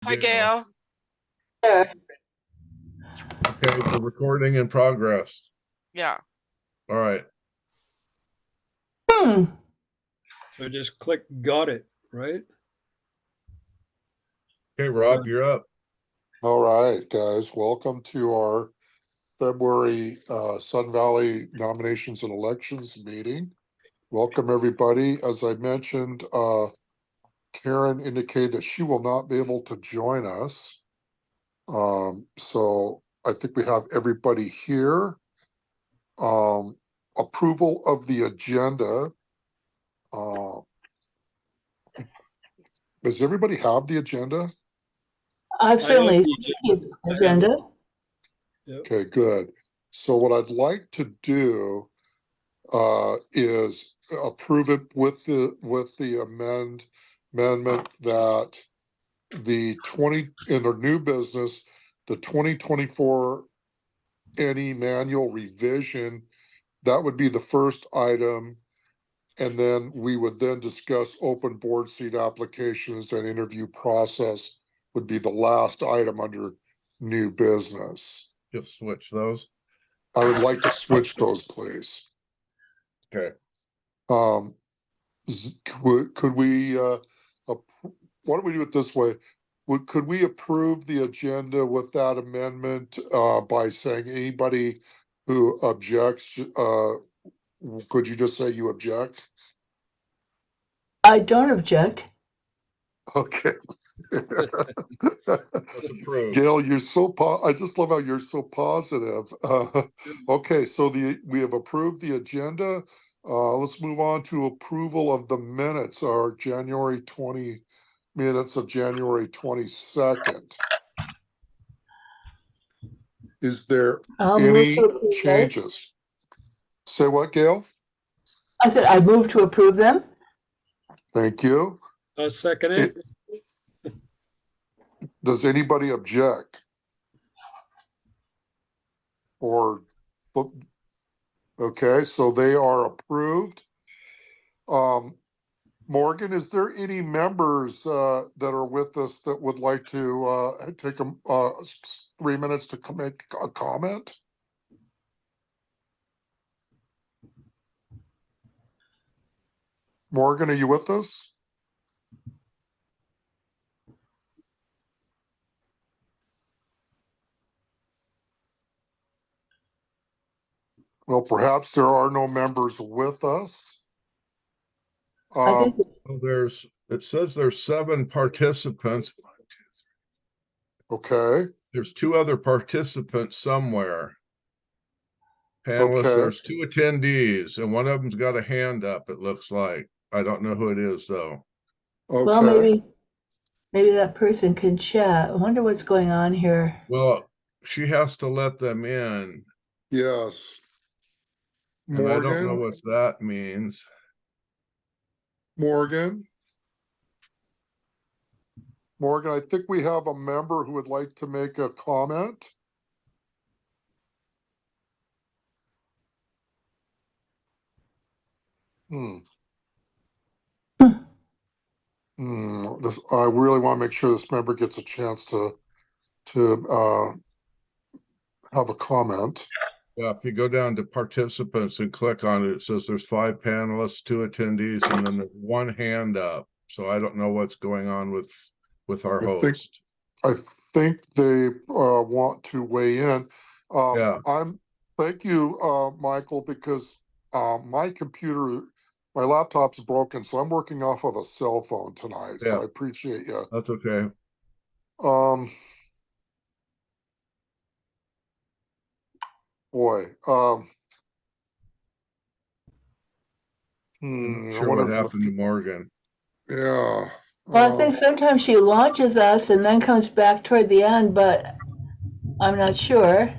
Hi, Gail. Sure. Okay, we're recording in progress. Yeah. All right. So just click got it, right? Okay, Rob, you're up. All right, guys, welcome to our February Sun Valley nominations and elections meeting. Welcome, everybody. As I mentioned, Karen indicated that she will not be able to join us. So I think we have everybody here. Approval of the agenda. Does everybody have the agenda? I've certainly the seen the agenda. Yep. Okay, good. So what I'd like to do is approve it with the amendment that the 20 in the new business, the 2024 any manual revision, that would be the first item. And then we would then discuss open board seat applications and interview process would be the last item under new business. Just switch those. I would like to switch those, please. Okay. Could we, why don't we do it this way? Could we approve the agenda with that amendment by saying anybody who objects, could you just say you object? I don't object. Okay. That's approved. Gail, you're so I just love how you're so positive. Okay, so we have approved the agenda. Let's move on to approval of the minutes, our January 20 minutes of January 22nd. Is there I'll move any to approve those. changes? Say what, Gail? I said I move to approve them. Thank you. I'll second it. Does anybody object? Or, okay, so they are approved. Morgan, is there any members that are with us that would like to take 3 minutes to make a comment? Morgan, are you with us? Well, perhaps there are no members with us. I think It says there's 7 participants. Okay. There's 2 other participants somewhere. Panelists, Okay. there's 2 attendees, and one of them's got a hand up, it looks like. I don't know who it is, though. Okay. well, maybe that person can chat. I wonder what's going on here. Well, she has to let them in, Yes. and I don't know Morgan. what that means. Morgan, I think we have a member who would like to make a comment. I really want to make sure this member gets a chance to have a comment. Yeah, if you go down to participants and click on it, it says there's 5 panelists, 2 attendees, and then there's 1 hand up. So I don't know what's going on with our host. I think they want to weigh in. Yeah. Thank you, Michael, because my laptop's broken, so I'm working off of a cell phone tonight. Yeah. So I appreciate you. That's okay. Boy. I'm not sure what happened to Morgan. Yeah. Well, I think sometimes she launches us and then comes back toward the end, but I'm not sure.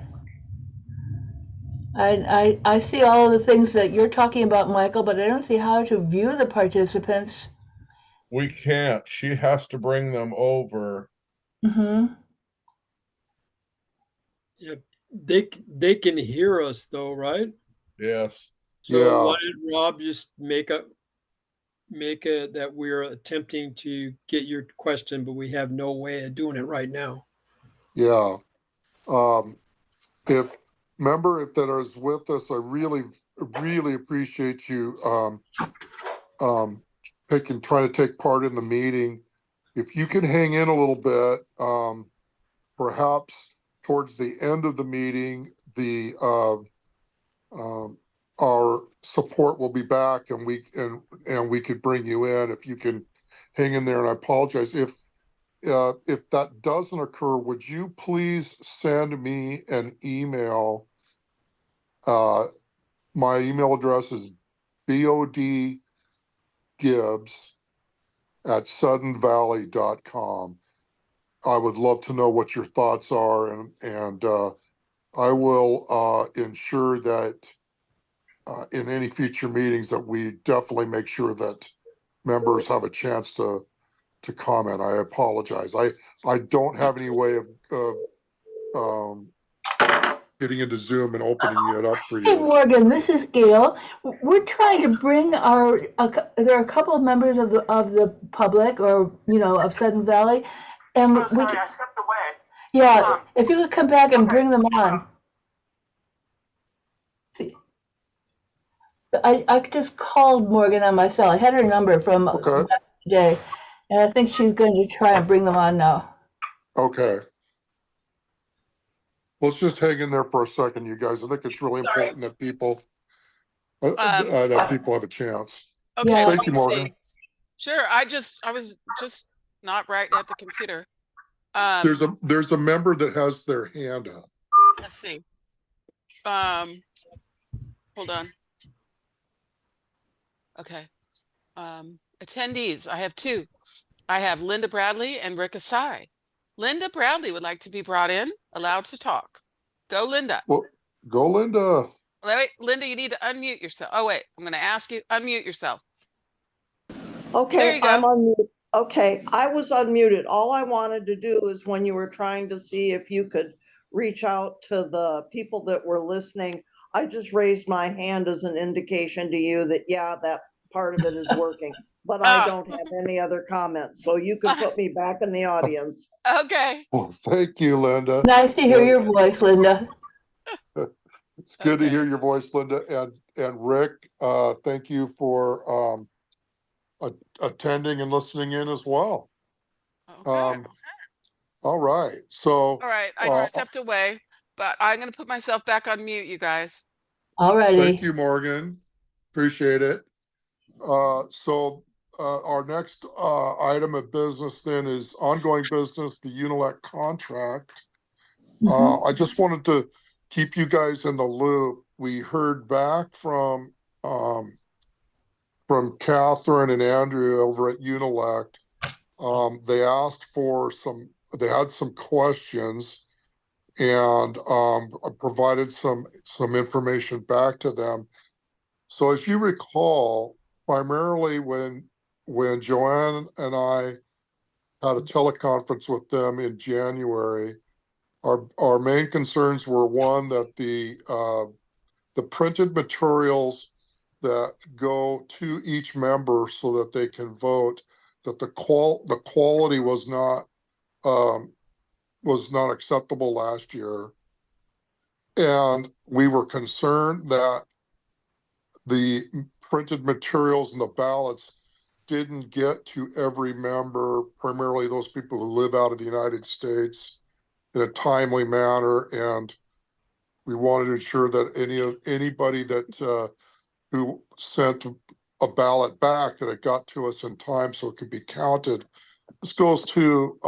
I see all of the things that you're talking about, Michael, but I don't see how to view the participants. We can't. She has to bring them over. Mm-hmm. Yep. They can hear us though, right? Yes. So Yeah. why did Rob just make a make it that we're attempting to get your question, but we have no way of doing it right now. Yeah. If that is with us, I really appreciate you, trying to take part in the meeting. If you can hang in a little bit, perhaps towards the end of the meeting, our support will be back and we could bring you in if you can hang in there. And I apologize if that doesn't occur, would you please send me an email? My email address is bodgibbs@suddenvalley.com. I would love to know what your thoughts are, and I will ensure that in any future meetings that we definitely make sure that members have a chance to comment. I apologize. I don't have any way of getting into Zoom and opening it up for Hey you. Morgan, this is Gail. We're trying to bring there are a couple of members of the public, or of Sudden Valley, and Oh, sorry, I stepped away. yeah, if you could come back and bring them on. See, so I just called Morgan on my cell. I had her number from Okay. today, and I think she's going to try and bring them on now. Okay. Let's just hang in there for a second, you guys. I think it's really important that people have a chance. Okay, Yeah. let Thank you, me Morgan. see. Sure, I was just not right at the computer. There's a member that has their hand up. Let's see. Hold on. Okay. Attendees, I have two. I have Linda Bradley and Rick Asai. Linda Bradley would like to be brought in, allowed to talk. Go, Linda. Well, go, Linda. Wait, Linda, you need to unmute yourself. Oh, wait, I'm going to ask you, unmute yourself. There Okay, you go. I'm unmuted. Okay, I was unmuted. All I wanted to do is when you were trying to see if you could reach out to the people that were listening, I just raised my hand as an indication to you that, yeah, that part of it is working. But I don't have any other comments, so you can put me back in the audience. Okay. Well, thank you, Linda. Nice to hear your voice, Linda. It's good to Okay. hear your voice, Linda. And Rick, thank you for attending and listening in as well. Okay. All right. So, All right, I just stepped away, but I'm going to put myself back on mute, you guys. Alrighty. thank you, Morgan. Appreciate it. Our next item of business then is ongoing business, the Unilec contract. I just wanted to keep you guys in the loop. We heard back from Catherine and Andrew over at Unilec. They asked for they had some questions, and I provided some information back to them. So as you recall, primarily when Joanne and I had a teleconference with them in January, our main concerns were, one, that the printed materials that go to each member so that they can vote, that the quality was not acceptable last year. And we were concerned that the printed materials and the ballots didn't get to every member, primarily those people who live out of the United States, in a timely manner. And we wanted to ensure that anybody that who sent a ballot back, that it got to us in time so it could be counted. This goes to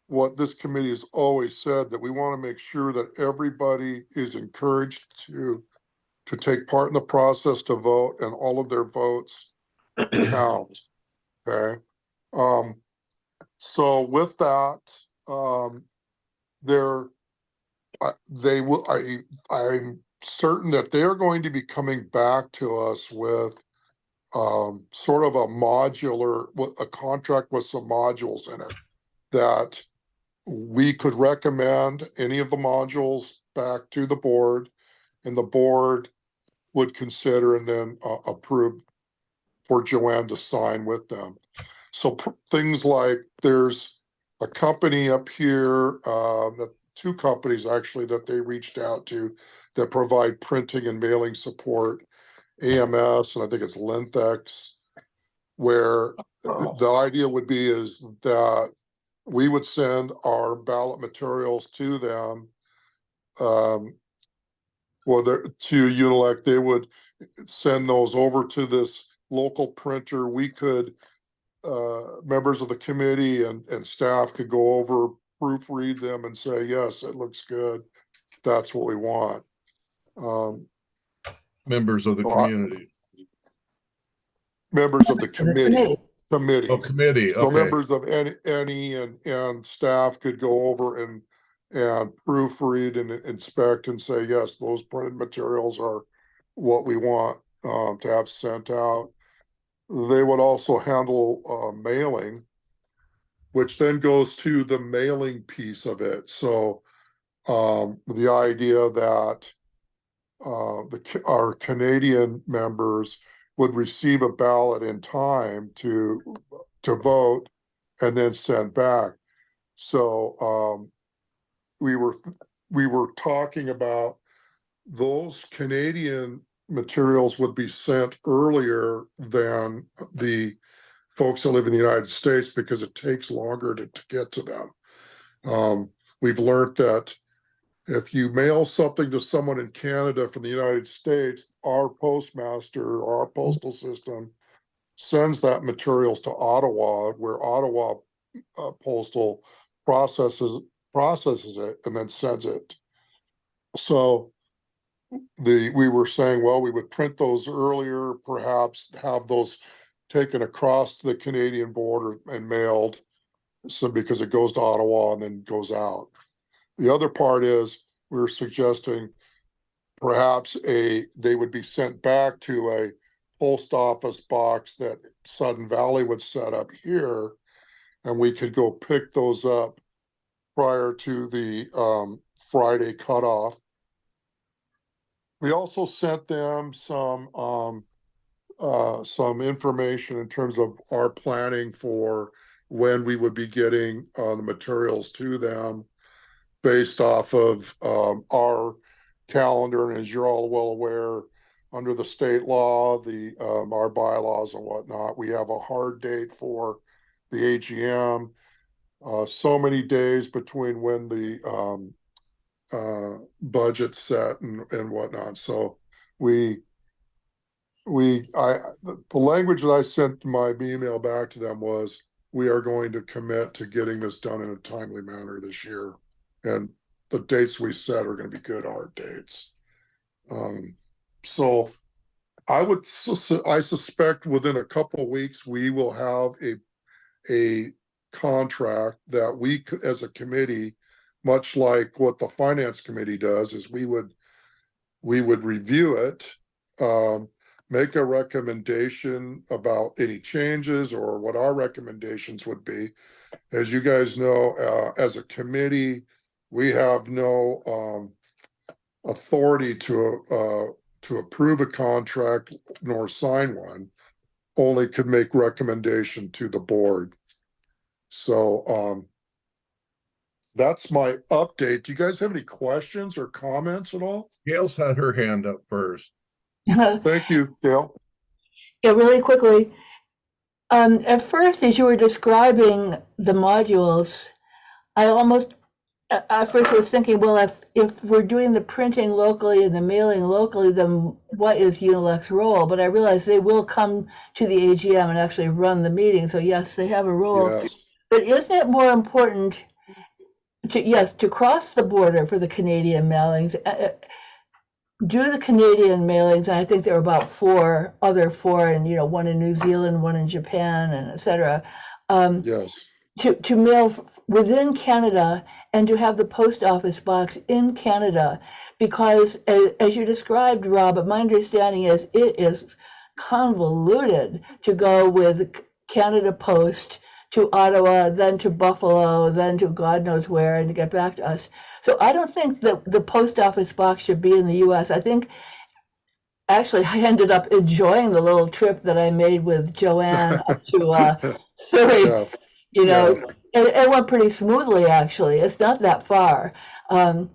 what this committee has always said, that we want to make sure that everybody is encouraged to take part in the process, to vote, and all of their votes count. Okay. So with that, I'm certain that they're going to be coming back to us with sort of a contract with some modules in it, that we could recommend any of the modules back to the board, and the board would consider and then approve for Joanne to sign with them. So things like there's a company up here, that two companies actually that they reached out to that provide printing and mailing support, AMS, and I think it's Linthex, where the idea would be is that we would send our ballot materials to them. Well, to UNELEC, they would send those over to this local printer. We could, members of the committee and staff could go over, proofread them and say, yes, it looks good. That's what we want. Members of the community. Members of the committee. Oh, committee, So okay. members of any and staff could go over and proofread and inspect and say, yes, those printed materials are what we want to have sent out. They would also handle mailing, which then goes to the mailing piece of it. So the idea that our Canadian members would receive a ballot in time to vote and then send back. So we were talking about those Canadian materials would be sent earlier than the folks that live in the United States because it takes longer to get to them. We've learned that if you mail something to someone in Canada from the United States, our postmaster or our postal system sends that materials to Ottawa, where Ottawa postal processes it and then sends it. So we were saying, well, we would print those earlier, perhaps have those taken across the Canadian border and mailed, so because it goes to Ottawa and then goes out. The other part is we're suggesting perhaps they would be sent back to a post office box that Sudden Valley would set up here, and we could go pick those up prior to the Friday cutoff. We also sent them some information in terms of our planning for when we would be getting the materials to them based off of our calendar. And as you're all well aware, under the state law, our bylaws and whatnot, we have a hard date for the AGM, so many days between when the budget's set and whatnot. So the language that I sent my email back to them was, we are going to commit to getting this done in a timely manner this year. And the dates we set are going to be good hard dates. So I suspect within a couple of weeks, we will have a contract that we as a committee, much like what the finance committee does, is we would review it, make a recommendation about any changes or what our recommendations would be. As you guys know, as a committee, we have no authority to approve a contract nor sign one, only could make recommendation to the board. So that's my update. Do you guys have any questions or comments at all? Gail's had her hand up first. Thank you, Gail. Yeah, really quickly. At first, as you were describing the modules, I first was thinking, well, if we're doing the printing locally and the mailing locally, then what is UNELEC's role? But I realized they will come to the AGM and actually run the meeting. So yes, they have a role. Yes. But isn't it more important to cross the border for the Canadian mailings? Do the Canadian mailings, and I think there are about four, and one in New Zealand, one in Japan, and etc. Yes. To mail within Canada and to have the post office box in Canada, because as you described, Rob, my understanding is it is convoluted to go with Canada Post to Ottawa, then to Buffalo, then to God knows where, and to get back to us. So I don't think that the post office box should be in the US. I think actually, I ended up enjoying the little trip that I made with Joanne up to Surrey. Yeah, You know, yeah. it went pretty smoothly, actually. It's not that far. And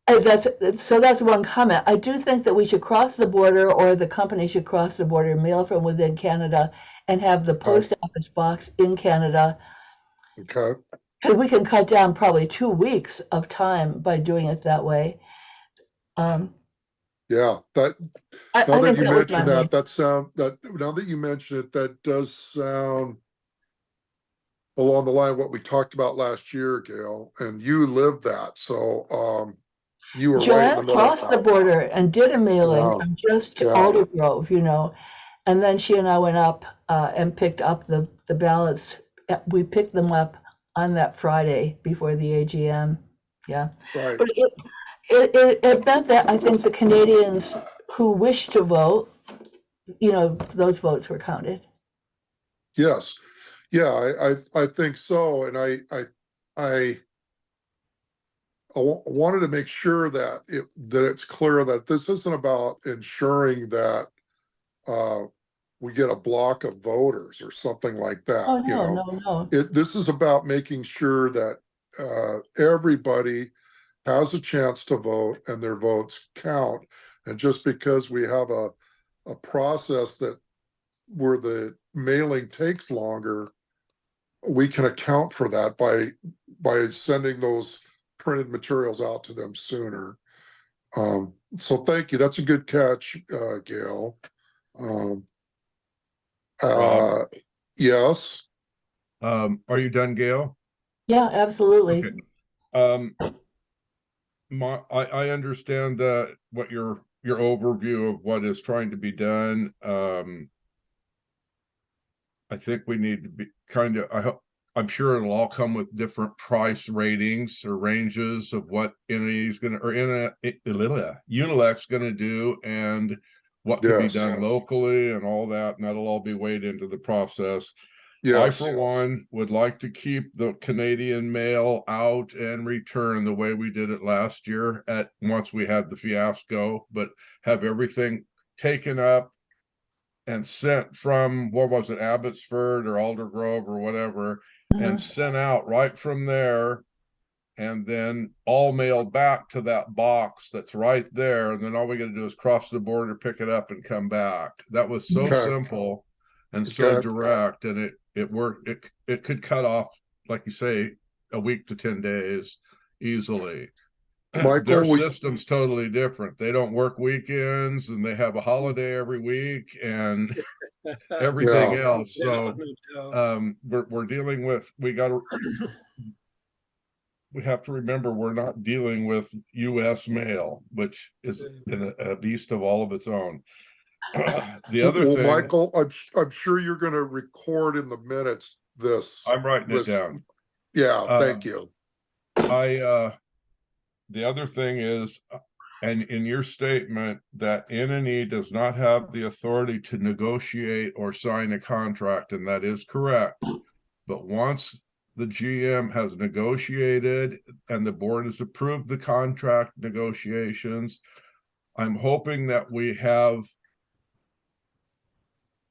that's one comment. I do think that we should cross the border, or the company should cross the border, mail from within Canada, and have the post office box in Canada. Okay. Because we can cut down probably 2 weeks of time by doing it that way. Yeah, that I now that think you that was my mention main. that now that you mention it, that does sound along the line of what we talked about last year, Gail, and you lived that. So you were right in the Joanne middle of crossed the that. border and did a mailing Yeah, from just to yeah, Aldergrove, you know, and then she and I went up and picked up the ballots. We picked them up on that Friday before the AGM. Yeah, right. but it meant that I think the Canadians who wished to vote, you know, those votes were counted. Yes. Yeah, I think so. And I wanted to make sure that it's clear that this isn't about ensuring that we get a block of voters or something like that. Oh You no, know, no, no. this is about making sure that everybody has a chance to vote and their votes count. And just because we have a process that where the mailing takes longer, we can account for that by sending those printed materials out to them sooner. So thank you. That's a good catch, Gail. Rob. Yes. Are you done, Gail? Yeah, absolutely. Okay. I understand that what your overview of what is trying to be done. I think we need to be kind of, I'm sure it'll all come with different price ratings or ranges of what NA's gonna, or Unilec's gonna do, and what could be Yes. done locally and all that, and that'll all be weighed into the process. I, Yes. for one, would like to keep the Canadian mail out and return the way we did it last year once we had the fiasco, but have everything taken up and sent from, what was it, Abbotsford or Aldergrove or whatever, and sent out right from there, and then all mailed back to that box that's right there, and then all we got to do is cross the border, pick it up, and come back. That was so Okay. simple and so Okay. direct, and it worked. It could cut off, like you say, a week to 10 days easily. Michael, their system's totally different. They don't work weekends, and they have a holiday every week and everything Yeah. else. So Yeah, we're dealing with, we have to remember we're not dealing with US mail, which is a beast of all of its own. The other well, thing, Michael, I'm sure you're going to record in the minutes this. I'm writing it down. Yeah, thank you. The other thing is, and in your statement, that NNE does not have the authority to negotiate or sign a contract, and that is correct. But once the GM has negotiated and the board has approved the contract negotiations, I'm hoping that we have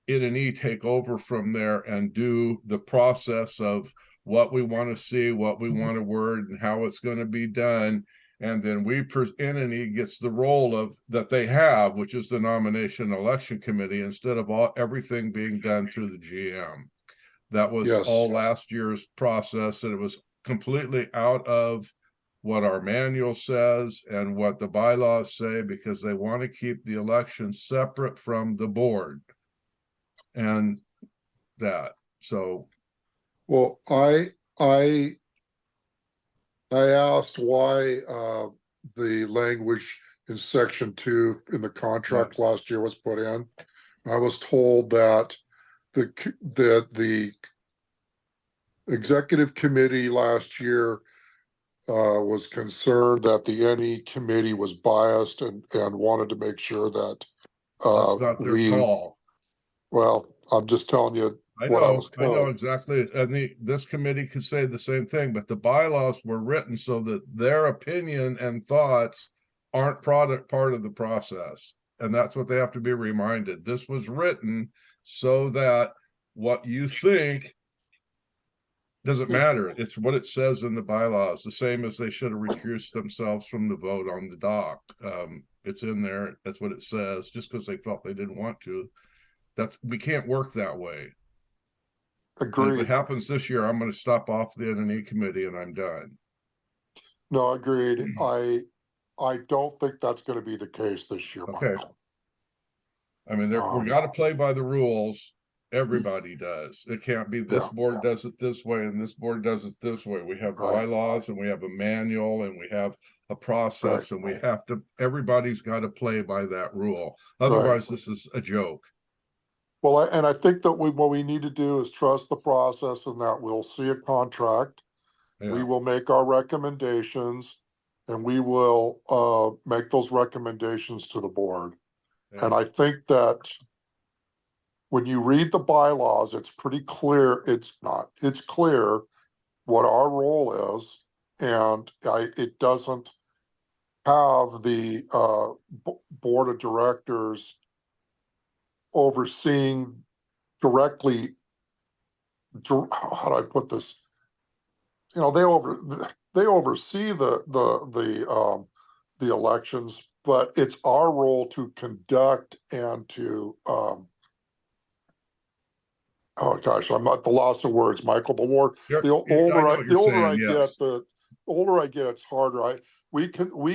NNE take over from there and do the process of what we want to see, what we want to word, and how it's going to be done. And then NNE gets the role of that they have, which is the nomination election committee, instead of everything being done through the GM. That was all last year's process, and it was completely out of what our manual says and what the bylaws say, because they want to keep the election separate from the board. And that, so. Well, I asked why the language in section 2 in the contract last year was put in. I was told that the executive committee last year was concerned that the NE committee was biased and wanted to make sure that that's not their call. Well, I'm just telling you what I was told. I know exactly. And this committee could say the same thing, but the bylaws were written so that their opinion and thoughts aren't part of the process. and that's what they have to be reminded. This was written so that what you think doesn't matter. It's what it says in the bylaws, the same as they should have recused themselves from the vote on the dock. It's in there. That's what it says. Just because they felt they didn't want to, we can't work that way. And if Agreed. it happens this year, I'm going to stop off the N&E committee and I'm done. No, agreed. I don't think that's going to be the case this year, Okay. Michael. I mean, we got to play by the rules. Everybody does. It can't be this Yeah. board does it this way and this board does it this way. We have Right. bylaws and we have a manual and we have a process, and we have to, everybody's got to play by that rule. Otherwise, this is a joke. Well, and I think that what we need to do is trust the process, and that we'll see a contract. We Yeah. will make our recommendations, and we will make those recommendations to the board. And I think that when you read the bylaws, it's pretty clear, it's clear what our role is. And it doesn't have the board of directors overseeing directly, how do I put this? You know, they oversee the elections, but it's our role to conduct and to oh gosh, I'm at the loss of words, Michael. The older I get, it's harder. We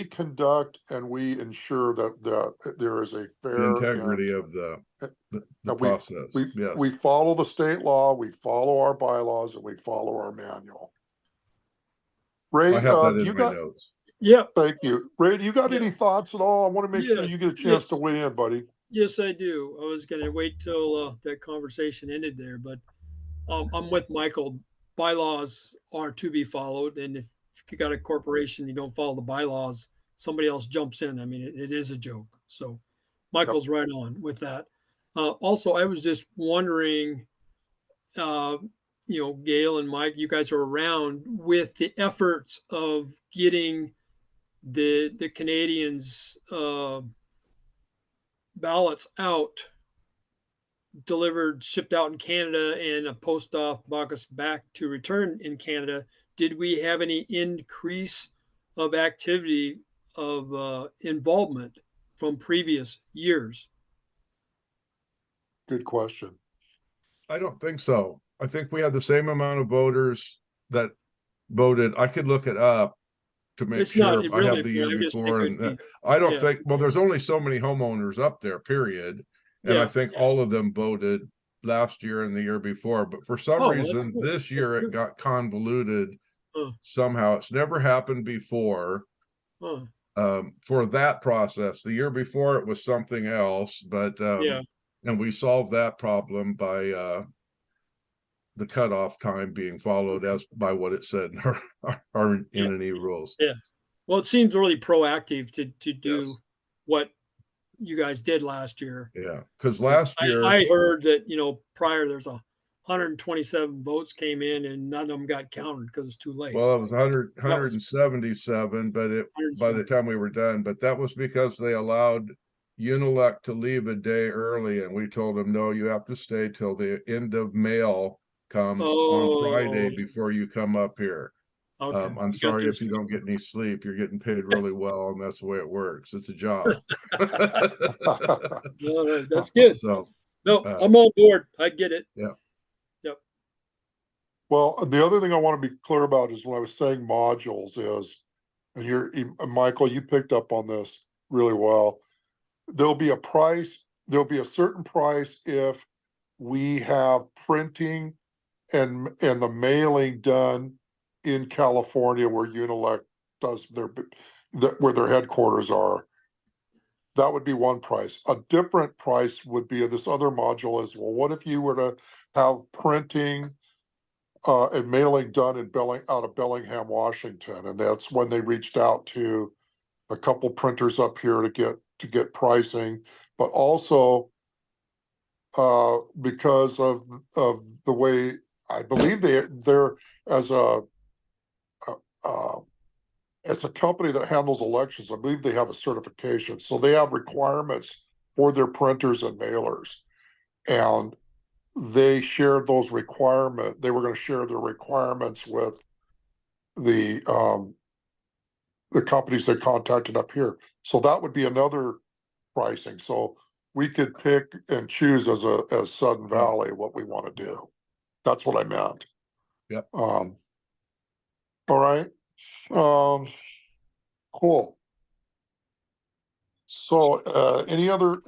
conduct and we ensure that there is a fair The integrity of the process. Yes. We follow the state law, we follow our bylaws, and we follow our manual. Ray, I have that in my notes. Yeah. Thank you. Ray, do you got any thoughts at all? I want to make sure you get a chance to weigh in, buddy. Yes, I do. I was going to wait till that conversation ended there, but I'm with Michael. Bylaws are to be followed, and if you got a corporation, you don't follow the bylaws, somebody else jumps in. I mean, it is a joke. So Michael's right on with that. Also, I was just wondering, Gail and Mike, you guys are around with the efforts of getting the Canadians ballots out, delivered, shipped out in Canada, and a post box back to return in Canada. Did we have any increase of activity of involvement from previous years? Good question. I don't think so. I think we had the same amount of voters that voted. I could look it up to make sure if I have the year before. And I don't think, well, there's only so many homeowners up there, period. And I think all of them voted last year and the year before. But for some reason, this year it got convoluted somehow. It's never happened before for that process. The year before it was something else, but and we solved that problem by the cutoff time being followed as by what it said in our N&E rules. Yeah. Well, it seems really proactive to do what you guys did last year. Yeah. Because last year I heard that, prior there's 127 votes came in and none of them got counted because it's too late. Well, it was 177, but by the time we were done, but that was because they allowed Unelec to leave a day early, and we told them, no, you have to stay till the end of mail comes on Friday before you come up here. Okay. I'm sorry if you don't get any sleep. You're getting paid really well, and that's the way it works. It's a job. That's good. So, no, I'm on board. I get it. Yeah. Yep. Well, the other thing I want to be clear about is when I was saying modules is, and Michael, you picked up on this really well. There'll be a price. There'll be a certain price if we have printing and the mailing done in California where Unelec does where their headquarters are. That would be one price. A different price would be this other module is, well, what if you were to have printing and mailing done out of Bellingham, Washington? And that's when they reached out to a couple printers up here to get pricing, but also because of the way I believe they're as a company that handles elections, I believe they have a certification. So they have requirements for their printers and mailers. And they shared those requirements. They were going to share their requirements with the companies that contacted up here. So that would be another pricing. So we could pick and choose as Sudden Valley what we want to do. That's what I meant. Yep. All right. Cool. So any other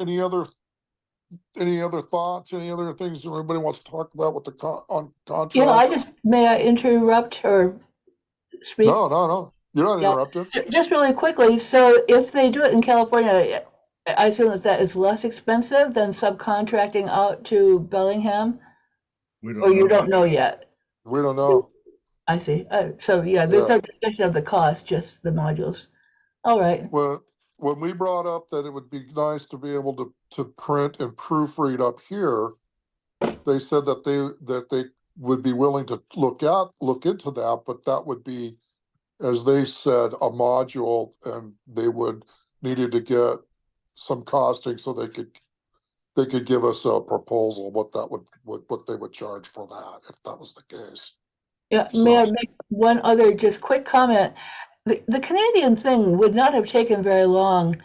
thoughts, any other things that everybody wants to talk about with the contract? May I interrupt or speak? No. You're not Yeah. interrupted. Just really quickly, so if they do it in California, I assume that is less expensive than subcontracting out to Bellingham, We don't or you know don't yet. know yet? We don't know. I see. So yeah, there's Yeah. no discussion of the cost, just the modules. All right. Well, when we brought up that it would be nice to be able to print and proofread up here, they said that they would be willing to look into that, but that would be, as they said, a module, and they would needed to get some costing so they could give us a proposal what they would charge for that if that was the case. Yeah, So- may I make one other just quick comment? The Canadian thing would not have taken very long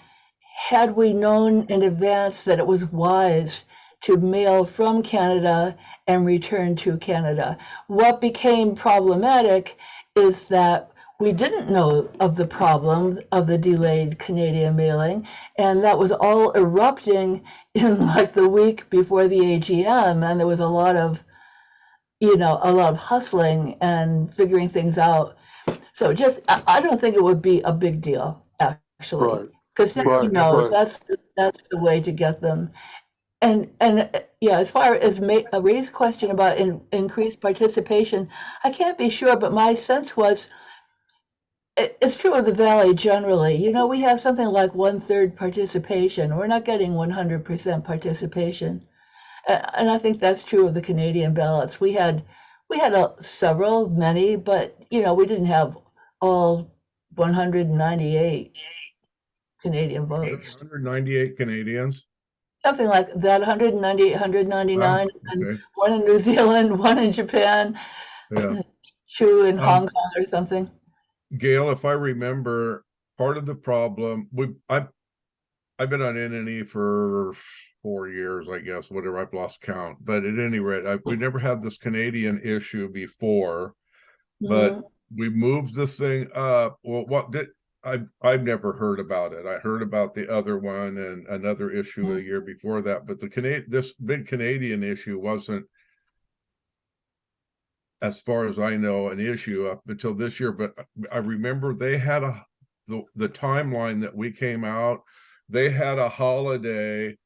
had we known in advance that it was wise to mail from Canada and return to Canada. What became problematic is that we didn't know of the problem of the delayed Canadian mailing, and that was all erupting in like the week before the AGM, and there was a lot of hustling and figuring things out. So I don't think it would be a big deal, actually. Right. Because Right. that's the way to get them. And yeah, as far as Ray's question about increased participation, I can't be sure, but my sense was it's true of the Valley generally. We have something like 1/3 participation. We're not getting 100% participation. And I think that's true of the Canadian ballots. We had many, but we didn't have all 198 Canadian votes. 198 Canadians. Something like that, 198, 199, and Okay. one in New Zealand, one in Japan, Yeah. two in Hong Kong or something. Gail, if I remember, part of the problem I've been on NNE for 4 years, I guess, whatever. I've lost count, but at any rate, we never had this Canadian issue before, but we moved the thing up. Well, I've never heard about it. I heard about the other one and another issue a year before that, but this big Canadian issue wasn't, as far as I know, an issue up until this year. But I remember they had the timeline that we came out. They had a holiday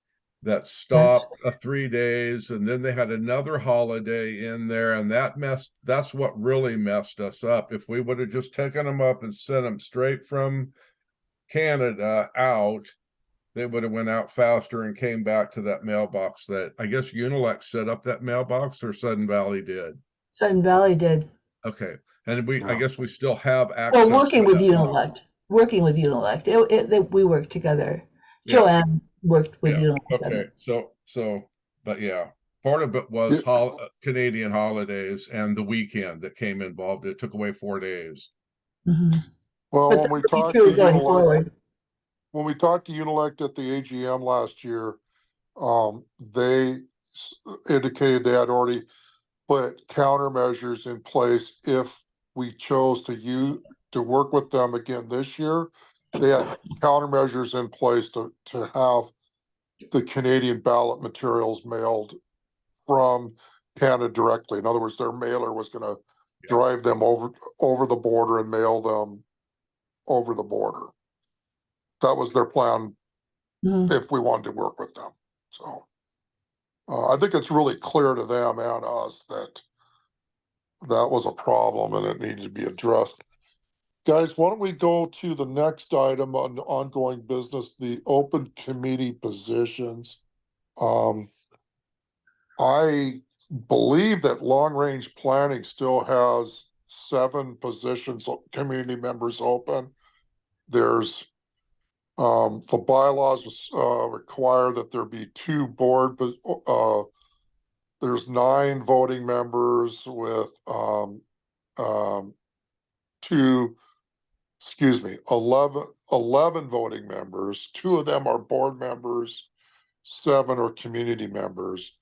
that stopped 3 days, and then they had another holiday in there, and that's what really messed us up. If we would have just taken them up and sent them straight from Canada out, they would have went out faster and came back to that mailbox that I guess Unilex set up that mailbox, or Sudden Valley did. Sudden Valley did. Okay. And I guess we still have access. Well, working to with that Unilect. We worked together. Yeah. Joanne worked with Yeah. Unilect. Okay. So, but yeah, part of it was Canadian holidays and the weekend that came involved. It took away 4 days. Mm-hmm. Well, But when we that'll be talked true to going Unilect, forward. when we talked to Unilect at the AGM last year, they indicated they had already put countermeasures in place if we chose to work with them again this year. They had countermeasures in place to have the Canadian ballot materials mailed from Canada directly. In other words, their mailer was going to drive them over the border and mail them over the border. That was their plan if we wanted to work with them. So I think it's really clear to them and us that was a problem and it needed to be addressed. Guys, why don't we go to the next item on ongoing business, the open committee positions. I believe that long range planning still has 7 positions, community members open. There's The bylaws require that there be two board, but there's 9 voting members with two, excuse me, 11 voting members. 2 of them are board members, 7 are community members.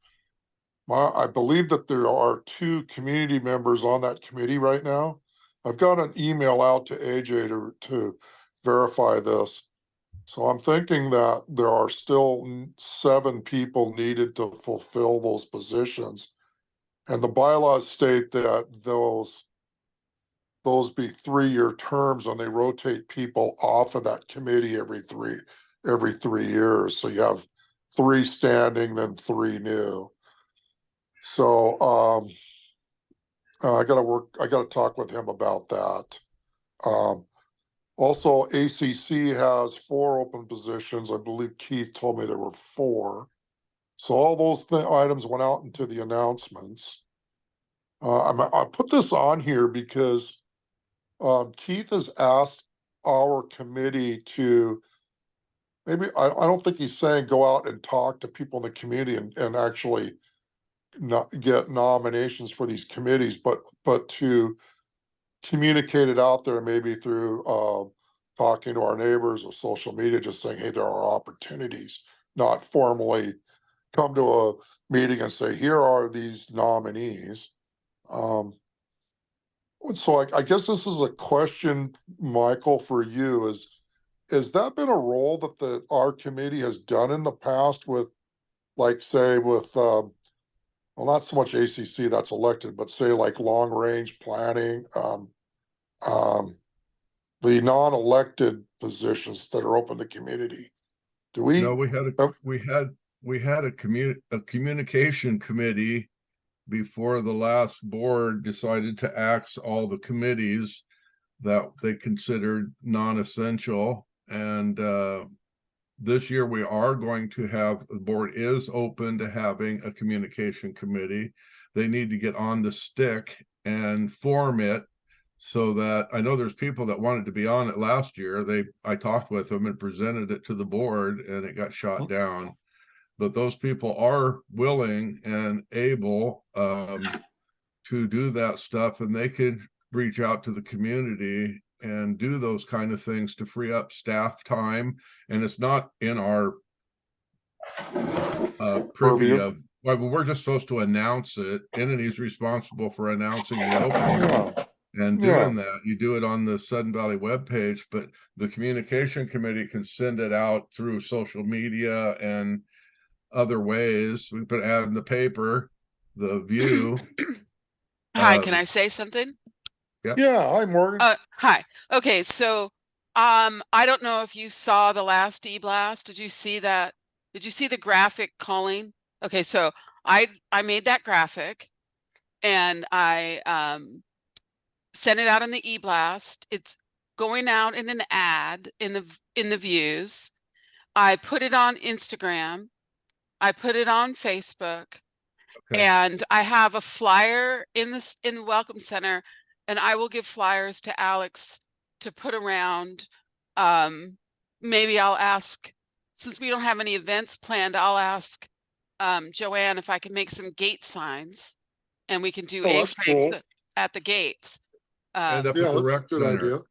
I believe that there are 2 community members on that committee right now. I've got an email out to AJ to verify this. So I'm thinking that there are still 7 people needed to fulfill those positions. And the bylaws state that those be 3-year terms, and they rotate people off of that committee every 3 years. So you have 3 standing, then 3 new. So I gotta talk with him about that. Also, ACC has 4 open positions. I believe Keith told me there were 4. So all those items went out into the announcements. I put this on here because Keith has asked our committee to maybe, I don't think he's saying go out and talk to people in the community and actually not get nominations for these committees, but to communicate it out there, maybe through talking to our neighbors or social media, just saying, hey, there are opportunities, not formally come to a meeting and say, here are these nominees. So I guess this is a question, Michael, for you. Has that been a role that our committee has done in the past with, like, say, with well, not so much ACC that's elected, but say like long range planning, the non-elected positions that are open to community? Do we? No, we had a communication committee before the last board decided to axe all the committees that they considered non-essential. And this year we are going to have, the board is open to having a communication committee. They need to get on the stick and form it so that, I know there's people that wanted to be on it last year. I talked with them and presented it to the board and it got shot down. But those people are willing and able to do that stuff, and they could reach out to the community and do those kind of things to free up staff time. And it's not in our privy of, well, we're just supposed to announce it. Entity's responsible for announcing the opening and doing that. You do it on the Sudden Valley webpage, but the communication committee can send it out through social media and other ways. We put ad in the paper, the View. Hi, can I say something? Yeah, hi, Morgan. Hi. Okay, so I don't know if you saw the last e-blast. Did you see that? Did you see the graphic calling? Okay, so I made that graphic and I sent it out in the e-blast. It's going out in an ad in the views. I put it on Instagram. I put it on Facebook. Okay. And I have a flyer in the Welcome Center, and I will give flyers to Alex to put around. Maybe I'll ask, since we don't have any events planned, I'll ask Joanne if I can make some gate signs and we can do A-frames at the gates. And up at the rec center.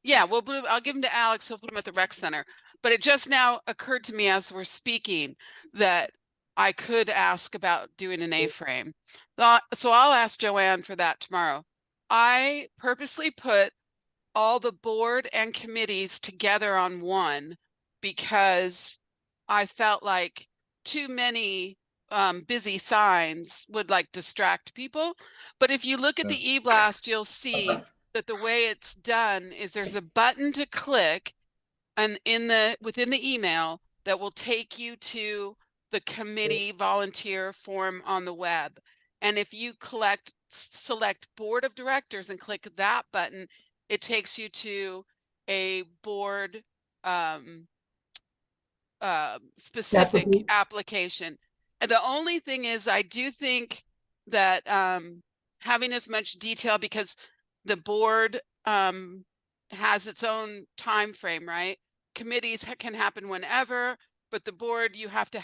Yeah, I'll give them to Alex. He'll put them at the rec center. But it just now occurred to me as we're speaking that I could ask about doing an A-frame. So I'll ask Joanne for that tomorrow. I purposely put all the board and committees together on one because I felt like too many busy signs would like distract people. But if you look at the e-blast, you'll see that the way it's done is there's a button to click and within the email that will take you to the committee volunteer form on the web. And if you select board of directors and click that button, it takes you to a board specific application. And the only thing is, I do think that having as much detail, because the board has its own time frame, right? committees can happen whenever, but the board, you have to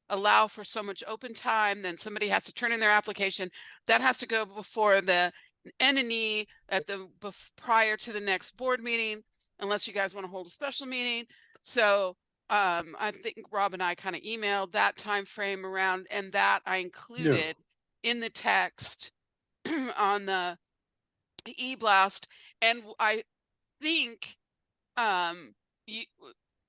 allow for so much open time, then somebody has to turn in their application. That has to go before the NNE prior to the next board meeting, unless you guys want to hold a special meeting. So I think Rob and I kind of emailed that time frame around, and that I included in the text on the e-blast. And I think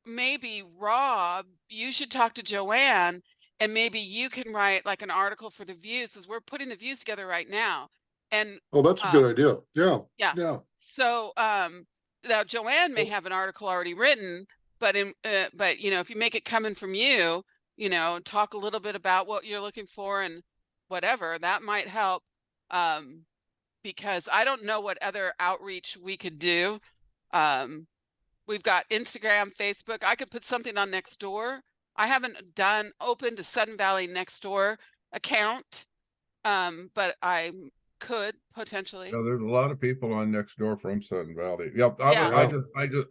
maybe Rob, you should talk to Joanne, and maybe you can write like an article for the Views, because we're putting the Views together right now. And Oh, that's a good idea. Yeah. yeah. Yeah. So now Joanne may have an article already written, but but you know, if you make it coming from you, you know, talk a little bit about what you're looking for and whatever, that might help. Because I don't know what other outreach we could do. We've got Instagram, Facebook. I could put something on Nextdoor. I haven't opened a Sudden Valley Nextdoor account, but I could potentially. Yeah, there's a lot of people on Nextdoor from Sudden Valley. Yeah, Yeah.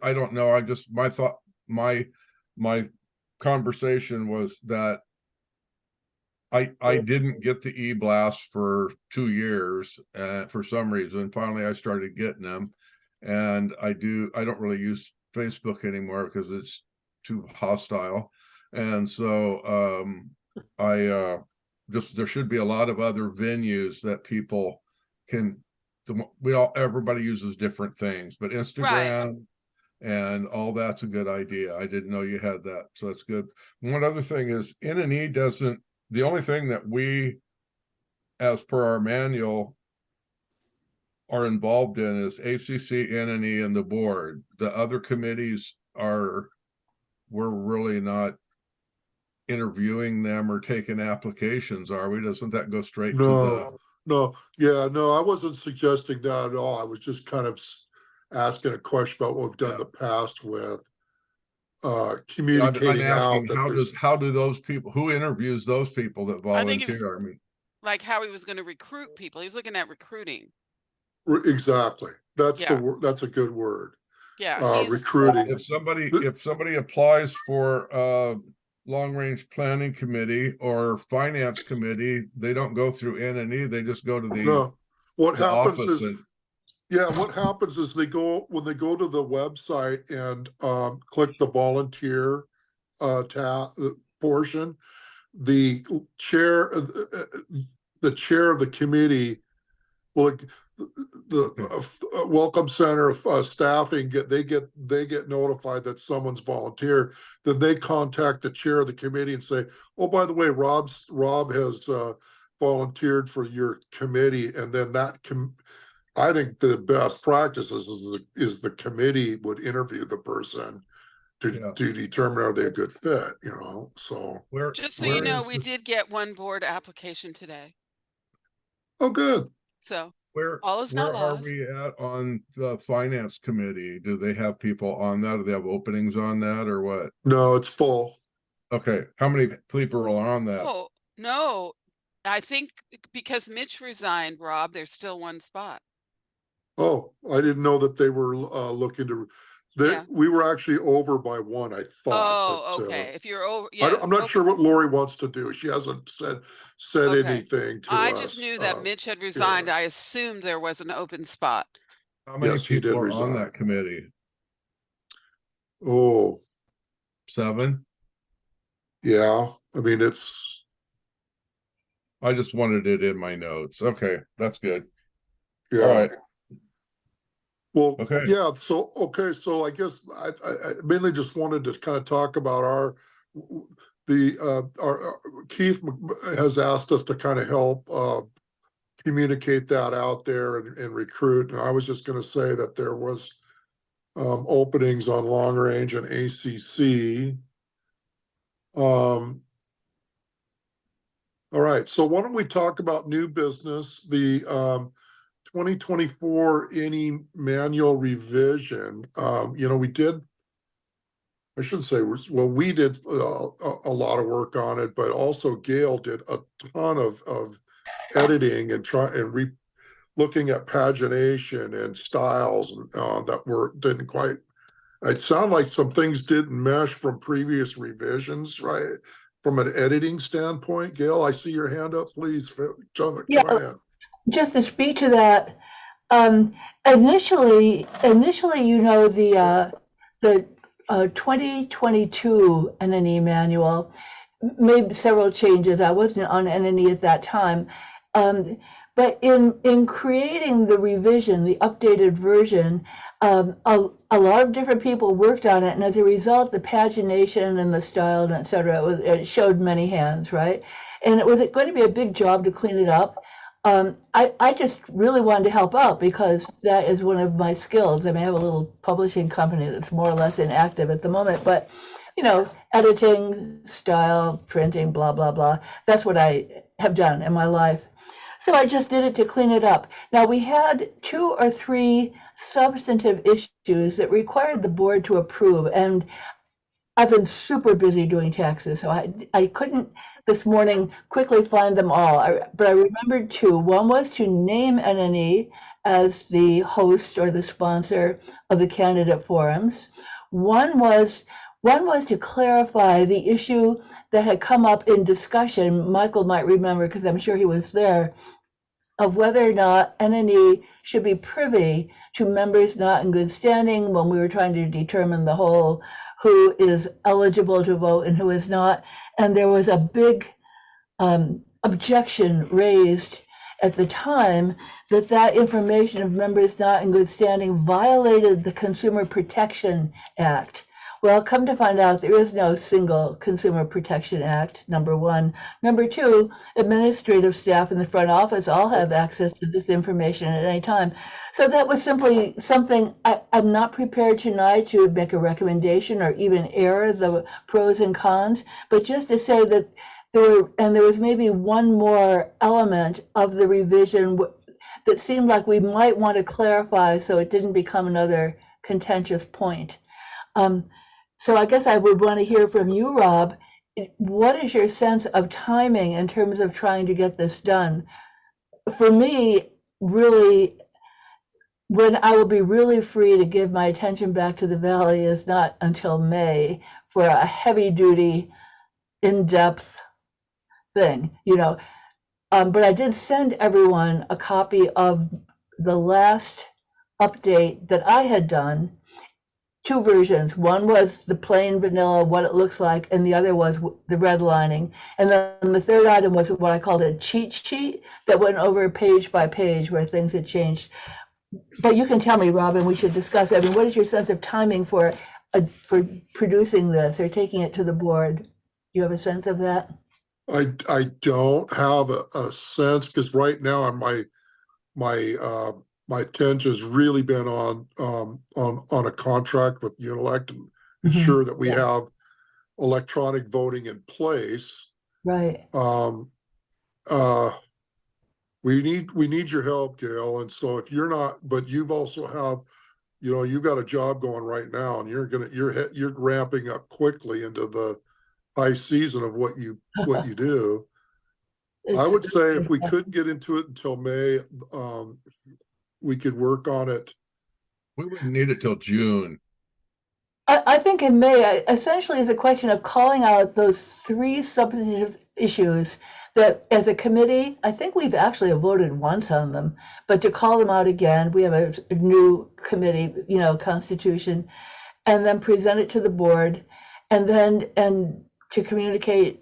I don't know. My conversation was that I didn't get the e-blast for 2 years, for some reason. Finally, I started getting them, and I don't really use Facebook anymore because it's too hostile. And so there should be a lot of other venues that people can. Everybody uses different things, but Instagram and all that's a good idea. I didn't know you had that, so that's good. One other thing is NNE doesn't. The only thing that we, as per our manual, are involved in is ACC, NNE, and the board. The other committees we're really not interviewing them or taking applications, are we? Doesn't that go straight to the? No, I wasn't suggesting that at all. I was just kind of asking a question about what we've done in the past with communicating out. How do those people, who interviews those people that volunteer? I mean, like how he was going to recruit people. He was looking at recruiting. Exactly. That's that's a good word. Yeah. Recruiting. If somebody applies for long range planning committee or finance committee, they don't go through NNE, they just go to the what happens office. What happens is when they go to the website and click the volunteer tab portion, the chair of the committee, the welcome center staffing they get notified that someone's volunteer. Then they contact the chair of the committee and say, oh, by the way, Rob has volunteered for your committee. And then I think the best practices is the committee would interview the person to determine are they a good fit, you know. So just so you know, we did get one board application today. Oh, good. So all is not lost. Where are we at on the finance committee? Do they have people on that? Do they have openings on that or what? No, it's full. Okay. How many people are on that? Oh, no. I think because Mitch resigned, Rob, there's still one spot. Oh, I didn't know that they were looking to. We were actually over by one, I thought. Oh, okay. If you're over, I'm not sure what Lori wants to do. She hasn't said anything to us. I just knew that Mitch had resigned. I assumed there was an open spot. How many people are on that committee? Oh, 7. Yeah, I mean I just wanted it in my notes. Okay, that's good. Yeah. All right. Well, yeah. So I guess I mainly just wanted to kind of talk about our Keith has asked us to kind of help communicate that out there and recruit. And I was just going to say that there was openings on long range and ACC. All right. So why don't we talk about new business? The 2024 NE manual revision. We did. I shouldn't say, well, we did a lot of work on it, but also Gail did a ton of editing and looking at pagination and styles that didn't quite it sounded like some things didn't mesh from previous revisions, right? From an editing standpoint, Gail, I see your hand up. Please join Yeah. in. Just to speak to that, initially, the 2022 NNE manual made several changes. I wasn't on NNE at that time. But in creating the revision, the updated version, a lot of different people worked on it, and as a result, the pagination and the style and et cetera, it showed many hands, right? And it was going to be a big job to clean it up. I just really wanted to help out because that is one of my skills. I mean, I have a little publishing company that's more or less inactive at the moment, but editing, style, printing, blah, blah, blah. That's what I have done in my life. So I just did it to clean it up. Now, we had 2 or 3 substantive issues that required the board to approve, and I've been super busy doing taxes, so I couldn't this morning quickly find them all. But I remembered 2. One was to name NNE as the host or the sponsor of the candidate forums. One was to clarify the issue that had come up in discussion. Michael might remember, because I'm sure he was there, of whether or not NNE should be privy to members not in good standing when we were trying to determine the whole who is eligible to vote and who is not. And there was a big objection raised at the time that information of members not in good standing violated the Consumer Protection Act. Well, come to find out, there is no single Consumer Protection Act, number one. Number two, administrative staff in the front office all have access to this information at any time. So that was simply something I'm not prepared tonight to make a recommendation or even air the pros and cons, but just to say that there was maybe one more element of the revision that seemed like we might want to clarify so it didn't become another contentious point. So I guess I would want to hear from you, Rob. What is your sense of timing in terms of trying to get this done? For me, really, when I will be really free to give my attention back to the Valley is not until May for a heavy-duty, in-depth thing, But I did send everyone a copy of the last update that I had done. 2 versions. One was the plain vanilla, what it looks like, and the other was the redlining. And then the third item was what I called a cheat sheet that went over page by page where things had changed. But you can tell me, Robin, we should discuss. I mean, what is your sense of timing for producing this or taking it to the board? Do you have a sense of that? I don't have a sense, because right now my attention has really been on a contract with Unilect and ensure that we have electronic voting in place. Right. We need your help, Gail. And so if you're not, but you've also have, you've got a job going right now, and you're ramping up quickly into the high season of what you do. I would say if we couldn't get into it until May, we could work on it. We wouldn't need it till June. I think in May, essentially, is a question of calling out those 3 substantive issues that, as a committee, I think we've actually voted once on them, but to call them out again, we have a new committee, constitution, and then present it to the board, and to communicate.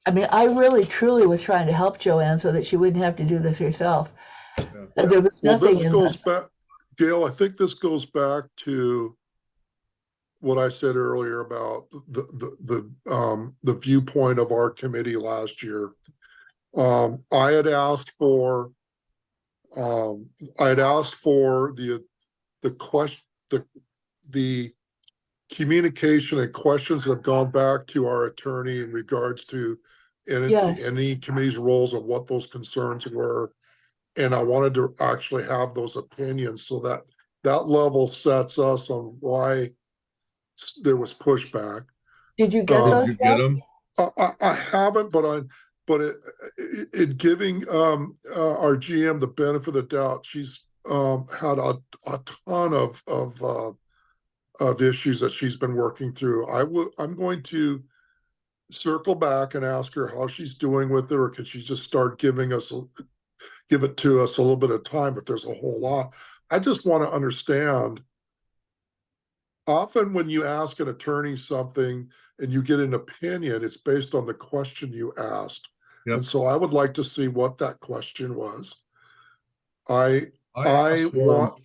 I mean, I really, truly was trying to help Joanne so that she wouldn't have to do this herself. Yeah. There was nothing this goes back, Gail, I think this goes back to what I said earlier about the viewpoint of our committee last year. I had asked for the communication and questions that have gone back to our attorney in regards to any committee's roles and what those concerns were. And I wanted to actually have those opinions so that level sets us on why there was pushback. Did you get those? Did you get them? I haven't, but it giving our GM the benefit of the doubt, she's had a ton of of issues that she's been working through. I'm going to circle back and ask her how she's doing with it, or can she just start give it to us a little bit of time if there's a whole lot. I just want to understand. Often when you ask an attorney something and you get an opinion, it's based on the question you asked. Yep. And so I would like to see what that question was. I asked want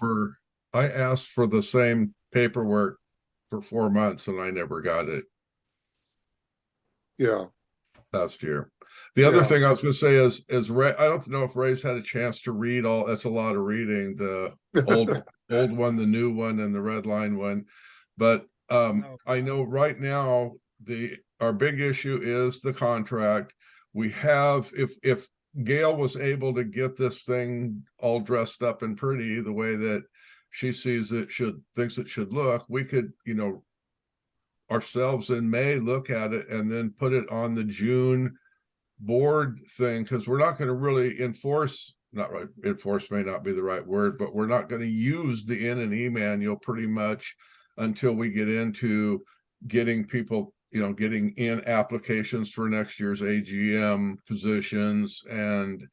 I asked for the same paperwork for 4 months and I never got it yeah. last year. The other Yeah. thing I was going to say is Ray, I don't know if Ray's had a chance to read all. That's a lot of reading. The old one, the new one, and the red line one. But No. I know right now our big issue is the contract. We have if Gail was able to get this thing all dressed up and pretty the way that she thinks it should look, we could, ourselves in May look at it and then put it on the June board thing, because we're not going to really enforce may not be the right word, but we're not going to use the N&E manual pretty much until we get into getting people, getting in applications for next year's AGM positions and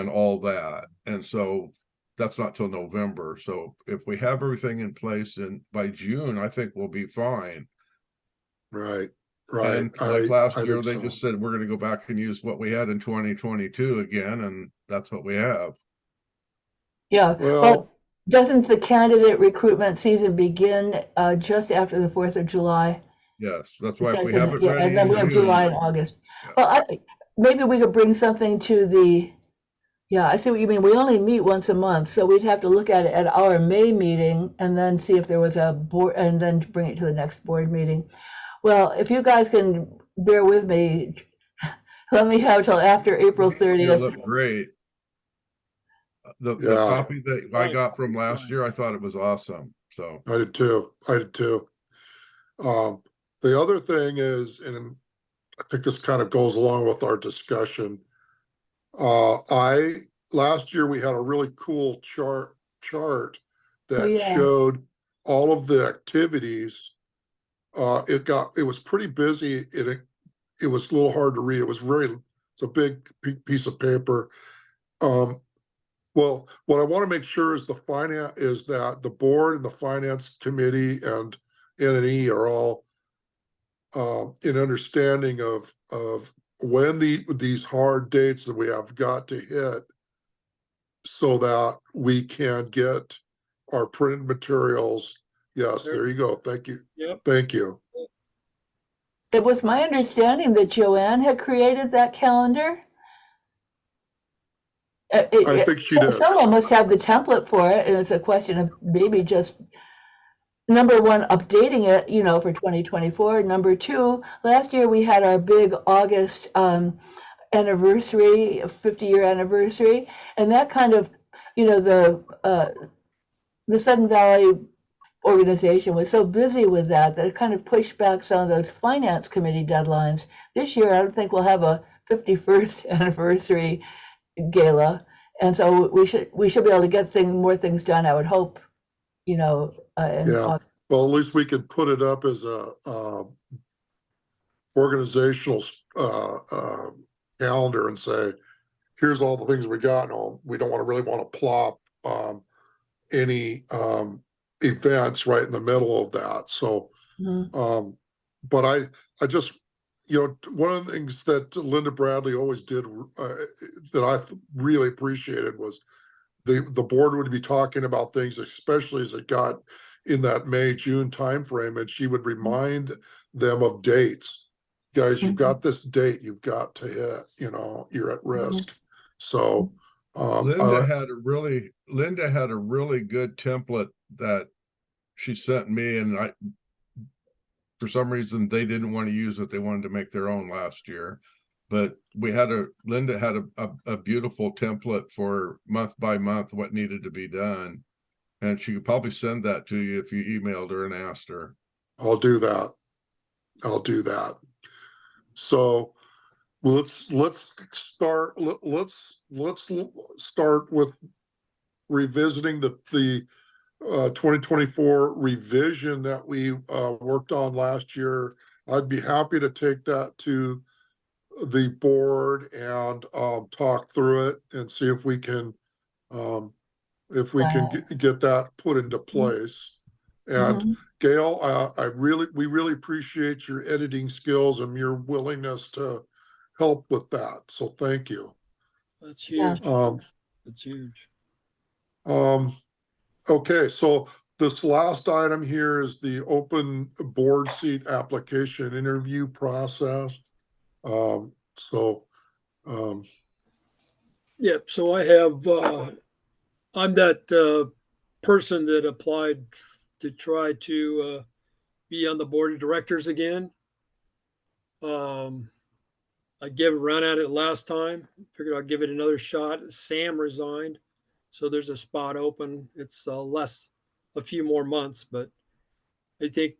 all that. And so that's not till November. So if we have everything in place and by June, I think we'll be fine. Right. And like last year, think they so. just said, we're going to go back and use what we had in 2022 again. And that's what we have. Yeah, Well, doesn't the candidate recruitment season begin just after the 4th of July? Yes, that's why if we Starts have it yeah, ready and then in we have June, July and August. Yeah. Well, maybe we could bring something to I see what you mean. We only meet once a month, so we'd have to look at it at our May meeting and then see if there was a board, and then bring it to the next board meeting. Well, if you guys can bear with me, let me have till after April Last year 30th. looked great. The Yeah. copy that I Right, got from it's last fine. year, I thought it was awesome. So I did too. The other thing is, and I think this kind of goes along with our discussion. Last year we had a really cool chart that Yeah. showed all of the activities. It was pretty busy. It was a little hard to read. It's a big piece of paper. Well, what I want to make sure is that the board and the finance committee and N&E are all in understanding of when these hard dates that we have got to hit, so that we can get our printed materials. Yes, there you go. Thank you. Yep. Thank you. It was my understanding that Joanne had created that calendar. I think she did. Someone must have the template for it, and it's a question of maybe just number one, updating it, for 2024. Number two, last year we had our big August anniversary, 50-year anniversary, and that kind of, the Sudden Valley organization was so busy with that it kind of pushed back some of those finance committee deadlines. This year, I don't think we'll have a 51st anniversary gala, and so we should be able to get more things done, I would hope, in Yeah. August. Well, at least we could put it up as a organizational calendar and say, here's all the things we got. And we don't really want to plop any events right in the middle of that. So, Mhm. but I just, one of the things that Linda Bradley always did that I really appreciated was the board would be talking about things, especially as it got in that May-June timeframe, and she would remind them of dates. Guys, you've got this date you've got to hit, you're at risk. So Linda had a really good template that she sent me, and for some reason they didn't want to use it. They wanted to make their own last year. But Linda had a beautiful template for month by month what needed to be done. And she could probably send that to you if you emailed her and asked her. I'll do that. So let's start with revisiting the 2024 revision that we worked on last year. I'd be happy to take that to the board and talk through it and see if we can Wow. get that put into place. And Mhm. Gail, we really appreciate your editing skills and your willingness to help with that. So thank you. That's Yeah. huge. That's huge. Okay, so this last item here is the open board seat application interview process. So, Yep. So I have, I'm that person that applied to try to be on the board of directors again. I gave a run at it last time. Figured I'd give it another shot. Sam resigned, so there's a spot open. It's a few more months, but I think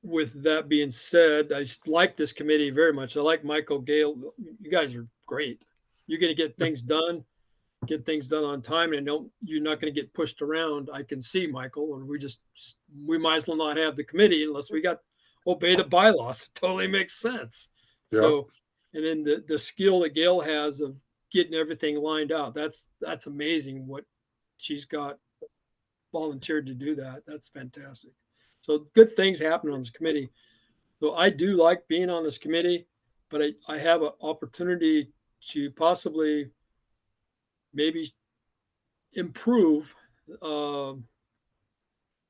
with that being said, I like this committee very much. I like Michael Gale. You guys are great. You're going to get things done on time, and you're not going to get pushed around. I can see, Michael, and we might as well not have the committee unless we obey the bylaws. It totally makes sense. yeah, So, and then the skill that Gail has of getting everything lined out, that's amazing what she's got volunteered to do that. That's fantastic. So good things happen on this committee. So I do like being on this committee, but I have an opportunity to possibly maybe improve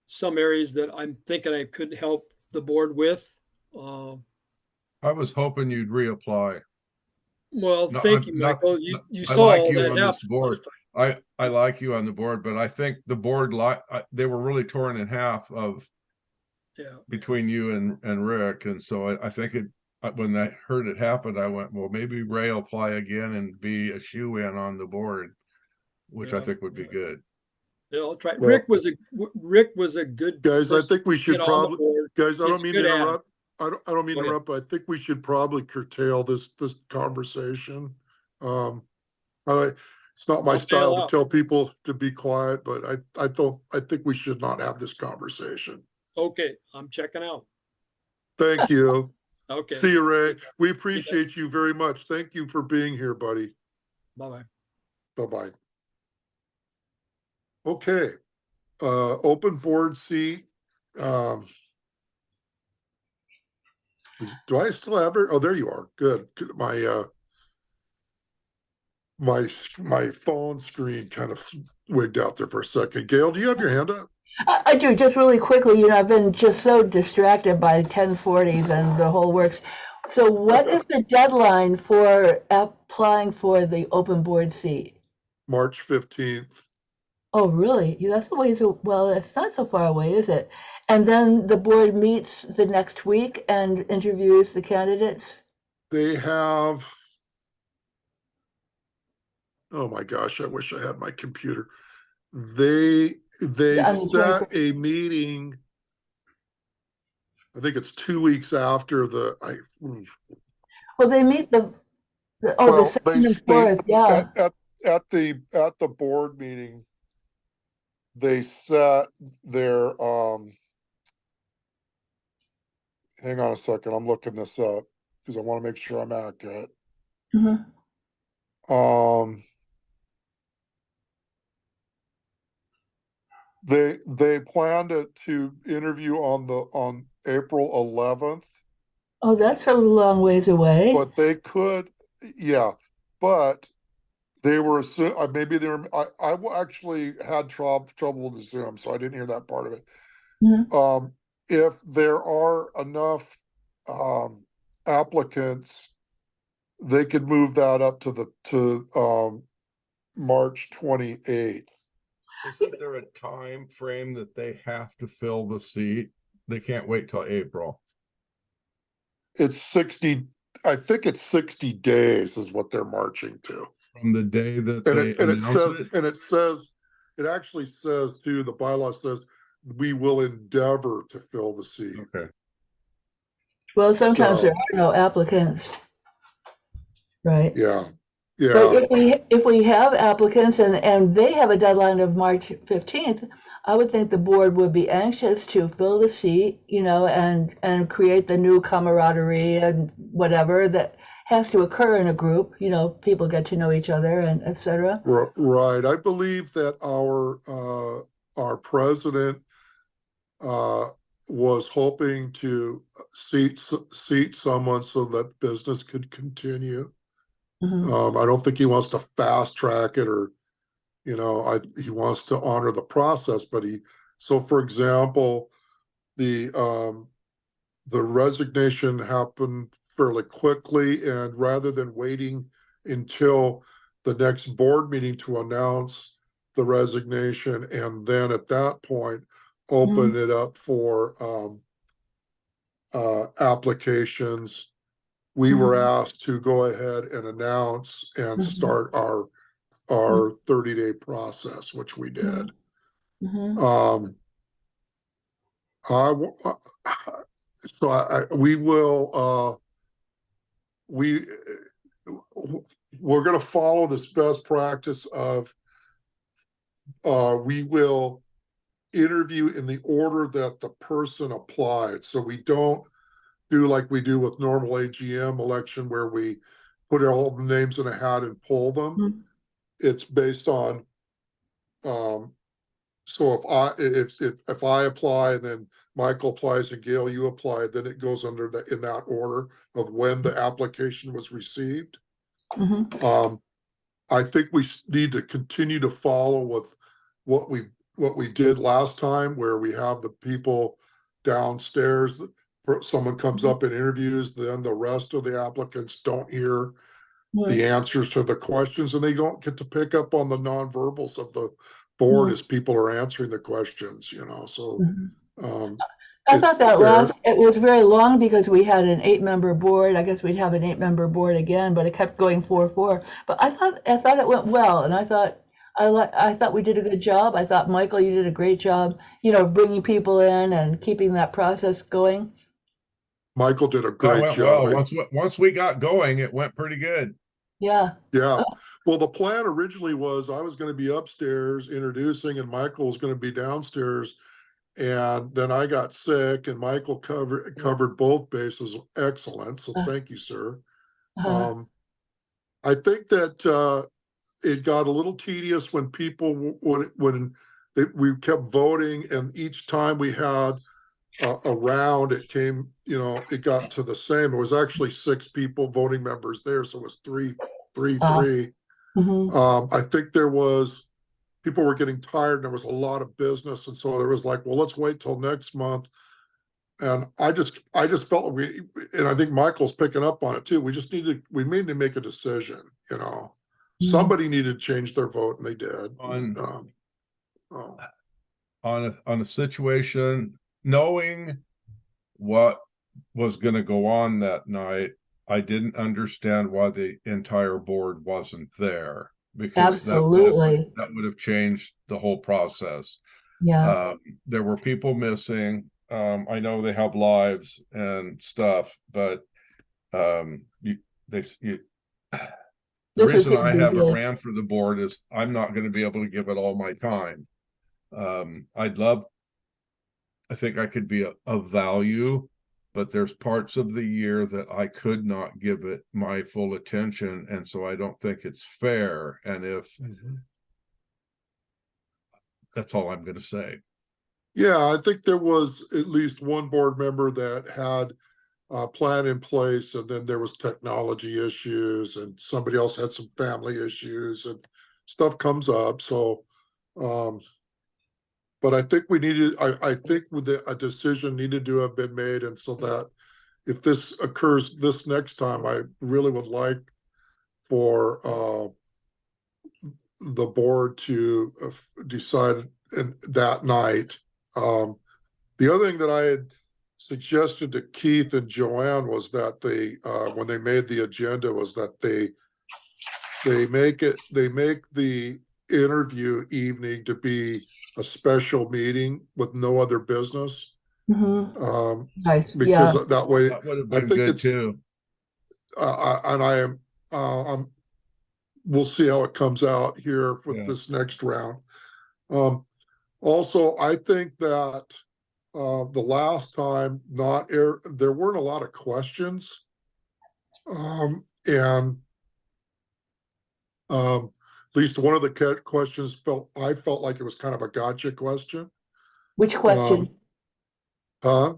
some areas that I'm thinking I could help the board with. I was hoping you'd reapply. Well, No, thank you, not, Michael. You I saw like all you that on this happen board. last time. I like you on the board, but I think the board they were really torn in half Yeah. between you and Rick, and so I think when I heard it happen, I went, well, maybe Ray will apply again and be a shoe-in on the board, which I Yeah. think would be good. Yeah, I'll try. Well- Rick was a good guys, I person think we to should get on the probably, board. guys, I He's don't a mean to good ad. interrupt. I don't mean Go to ahead. interrupt, but I think we should probably curtail this conversation. It's not my I'll style bail to out. tell people to be quiet, but I think we should not have this conversation. Okay, I'm checking out. Thank you. Okay. See you, Ray. We appreciate you very much. Thank you for being here, buddy. Bye-bye. Bye-bye. Okay, open board seat. Do I still have it? Oh, there you are. Good. My phone screen kind of wigged out there for a second. Gail, do you have your hand up? I do, just really quickly, I've been just so distracted by 1040s and the whole works. So what is the deadline for applying for the open board seat? March 15th. Oh, really? That's a ways, well, it's not so far away, is it? And then the board meets the next week and interviews the candidates? They have, oh my gosh, I wish I had my computer. They On the set a meeting. I think it's 2 weeks after Well, they meet the well, second and fourth, yeah. at the board meeting, they set their hang on a second, I'm looking this up because I want to make sure I'm accurate. Mhm. They planned it to interview on April 11th. Oh, that's a long ways away. But they could, yeah, but they were, maybe they were, I actually had trouble with the Zoom, so I didn't hear that part of it. Mhm. If there are enough applicants, they could move that up to March 28th. Isn't there a time frame that they have to fill the seat? They can't wait till April. It's 60, I think it's 60 days is what they're marching to. From the day that And they it says, it actually says too, the bylaw says, we will endeavor to fill the seat. Okay. Well, sometimes So- there are no applicants. Right. Yeah, But yeah, if we have applicants and they have a deadline of March 15th, I would think the board would be anxious to fill the seat, and create the new camaraderie and whatever that has to occur in a group. People get to know each other and et cetera. Right. I believe that our president was hoping to seat someone so that business could continue. Mhm. I don't think he wants to fast track it, or he wants to honor the process. But so for example, the resignation happened fairly quickly, and rather than waiting until the next board meeting to announce the resignation, and then at that point open it up for applications, we were asked to go ahead and announce and start our 30-day process, which we did. Mhm. We will we're going to follow this best practice of we will interview in the order that the person applied. So we don't do like we do with normal AGM election, where we put all the names in a hat and pull them. Mhm. It's based on so if I apply and then Michael applies and Gail, you apply, then it goes under in that order of when the application was received. Mhm. I think we need to continue to follow with what we did last time, where we have the people downstairs. Someone comes up and interviews, then the rest of the applicants don't hear the answers to the questions, and they don't get to pick up on the nonverbals of the board as people are answering the questions. So I it's thought that fair. it was very long because we had an 8-member board. I guess we'd have an 8-member board again, but it kept going 4-4. But I thought it went well, and I thought we did a good job. I thought, Michael, you did a great job, bringing people in and keeping that process going. Michael did a That great went job. well. Once we got going, it went pretty good. Yeah. Yeah. Well, the plan originally was I was going to be upstairs introducing, and Michael was going to be downstairs. And then I got sick, and Michael covered both bases. Excellent. So thank you, sir. I think that it got a little tedious when people we kept voting, and each time we had a round, it came, it got to the same. It was actually 6 people, voting members there, so it was 3. I think people were getting tired, and there was a lot of business, and so there was like, well, let's wait till next month. And I just felt and I think Michael's picking up on it too. We need to make a decision. Somebody needed to change their vote, and they did. On a situation, knowing what was going to go on that night, I didn't understand why the entire board wasn't there, because Absolutely. that would have changed the whole process. Yeah. There were people missing. I know they have lives and stuff, but the reason I haven't ran for the board is I'm not going to be able to give it all my time. I think I could be of value, but there's parts of the year that I could not give it my full attention, and so I don't think it's fair. And that's all I'm going to say. Yeah, I think there was at least one board member that had a plan in place, and then there was technology issues, and somebody else had some family issues, and stuff comes up. So, but I think I think a decision needed to have been made, and so that if this occurs this next time, I really would like for the board to decide that night. The other thing that I had suggested to Keith and Joanne was that when they made the agenda, was that they make the interview evening to be a special meeting with no other business. Nice. Because Yeah. that way, That would have I been think good too. we'll see how it comes out here with this next round. Also, I think that the last time there weren't a lot of questions. And at least one of the questions I felt like it was kind of a gotcha question. Which question? Huh?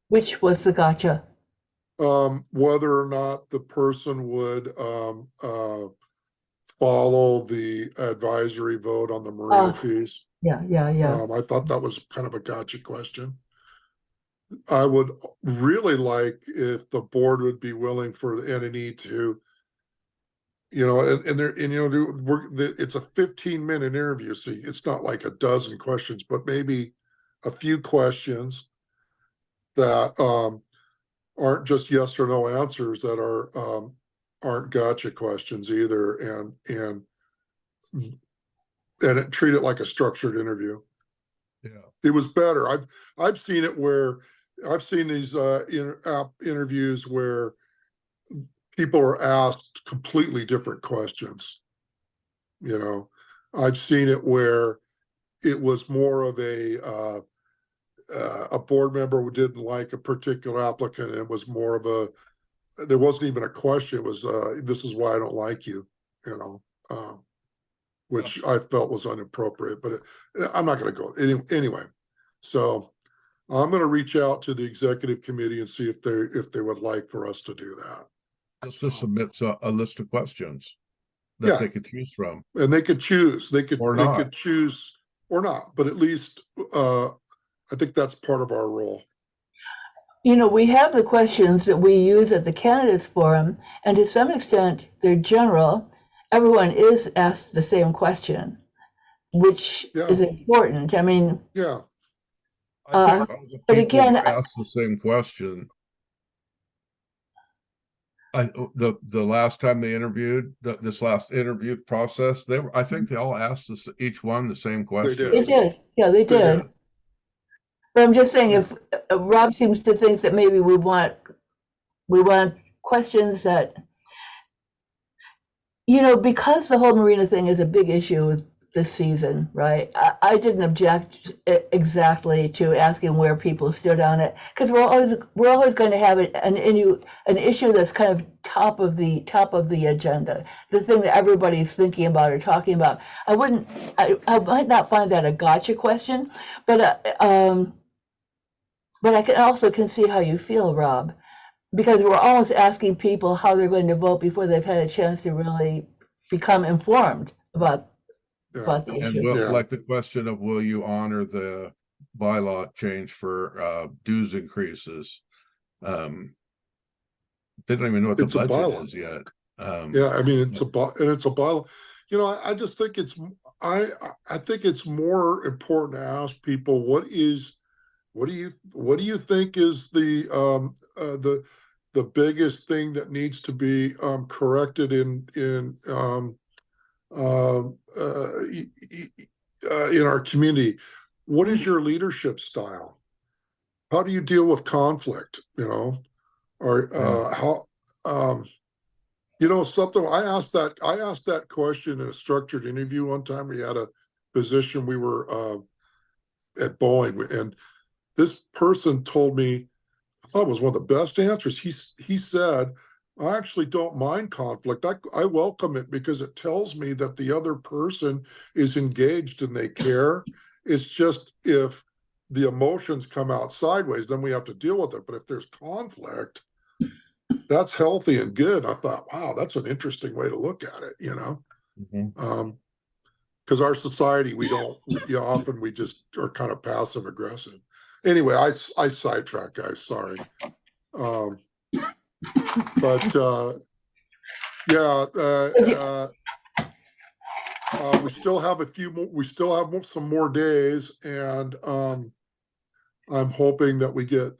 Which was the gotcha? Whether or not the person would follow the advisory vote on the marina fees. Yeah. I thought that was kind of a gotcha question. I would really like if the board would be willing for the NNE to, it's a 15-minute interview, so it's not like a dozen questions, but maybe a few questions that aren't just yes or no answers, that aren't gotcha questions either, and treat it like a structured interview. Yeah. It was better. I've seen it where I've seen these interviews where people are asked completely different questions. I've seen it where it was more of a board member who didn't like a particular applicant, and it was more of there wasn't even a question. It was, this is why I don't like you, which I felt was inappropriate, but I'm not going to go anyway. So I'm going to reach out to the executive committee and see if they would like for us to do that. Just submits a list of questions that they could choose from. And they could choose. They could choose or not, but at least I think that's part of our role. We have the questions that we use at the candidates forum, and to some extent they're general. Everyone is asked the same question, which is important. I mean, yeah. I think but again, asked the same question. The last time they interviewed, this last interview process, I think they all asked each one the same question. They did. Yeah, they did. But I'm just saying, if Rob seems to think that maybe we want questions that, because the whole marina thing is a big issue with this season, right? I didn't object exactly to asking where people stood on it, because we're always going to have an issue that's kind of top of the agenda, the thing that everybody's thinking about or talking about. I might not find that a gotcha question, but I can see how you feel, Rob, because we're almost asking people how they're going to vote before they've had a chance to really become informed about the issue. And like the question of, will you honor the bylaw change for dues increases? They don't even know what the budget is yet. I mean, it's a bylaw. I just think I think it's more important to ask people what do you think is the biggest thing that needs to be corrected in our community? What is your leadership style? How do you deal with conflict? Or how something. I asked that question in a structured interview one time. We had a position, we were at Boeing, and this person told me, I thought it was one of the best answers. He said, I actually don't mind conflict. I welcome it because it tells me that the other person is engaged and they care. It's just if the emotions come out sideways, then we have to deal with it. But if there's conflict, that's healthy and good. I thought, wow, that's an interesting way to look at it, because our society, often we just are kind of passive aggressive. Anyway, I sidetrack, guys. Sorry. We still have a few more. We still have some more days, and I'm hoping that we get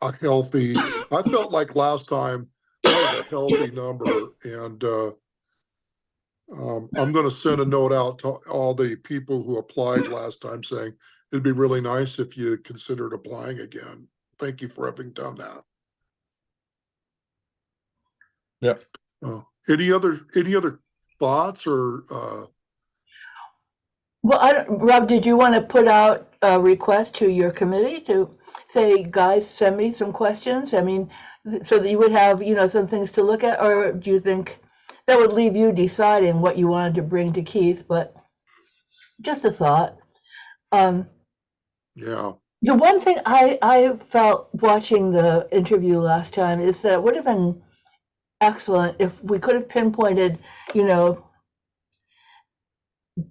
a healthy. I felt like last time that was a healthy number, and I'm going to send a note out to all the people who applied last time saying it'd be really nice if you considered applying again. Thank you for having done that. Yeah. Any other thoughts or? Well, Rob, did you want to put out a request to your committee to say, guys, send me some questions? I mean, so that you would have, some things to look at, or do you think that would leave you deciding what you wanted to bring to Keith? But just a thought. Yeah, The one thing I felt watching the interview last time is that it would have been excellent if we could have pinpointed,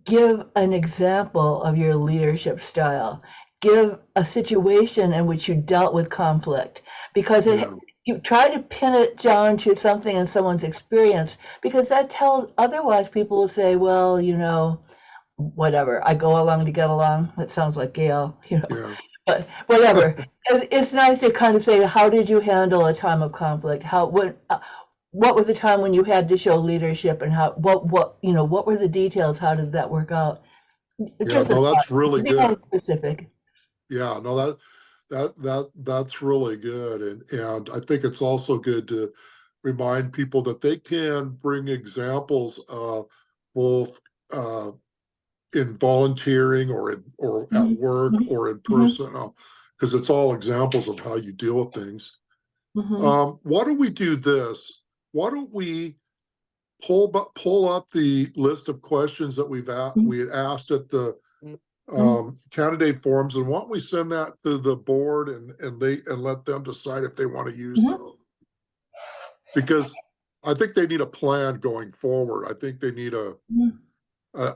give an example of your leadership style. Give a situation in which you dealt with conflict, because yeah, you try to pin it down to something in someone's experience, because that tells, otherwise people will say, well, whatever, I go along to get along. That sounds like Gail, yeah. but whatever. It's nice to kind of say, how did you handle a time of conflict? What was the time when you had to show leadership, and what were the details? How did that work out? Yeah, Just a no, that's thought. really Be more good. specific. Yeah, no, that's really good. And I think it's also good to remind people that they can bring examples of both in volunteering or at Mhm, work mhm, or in mhm, person, because it's all examples of how you deal with things. mhm, Why don't we do this? Why don't we pull up the list of questions that we had asked at the mhm. candidate forums, and why don't we send that to the board and let them decide if they want to use Mhm. those? Because I think they need a plan going forward. I think they need a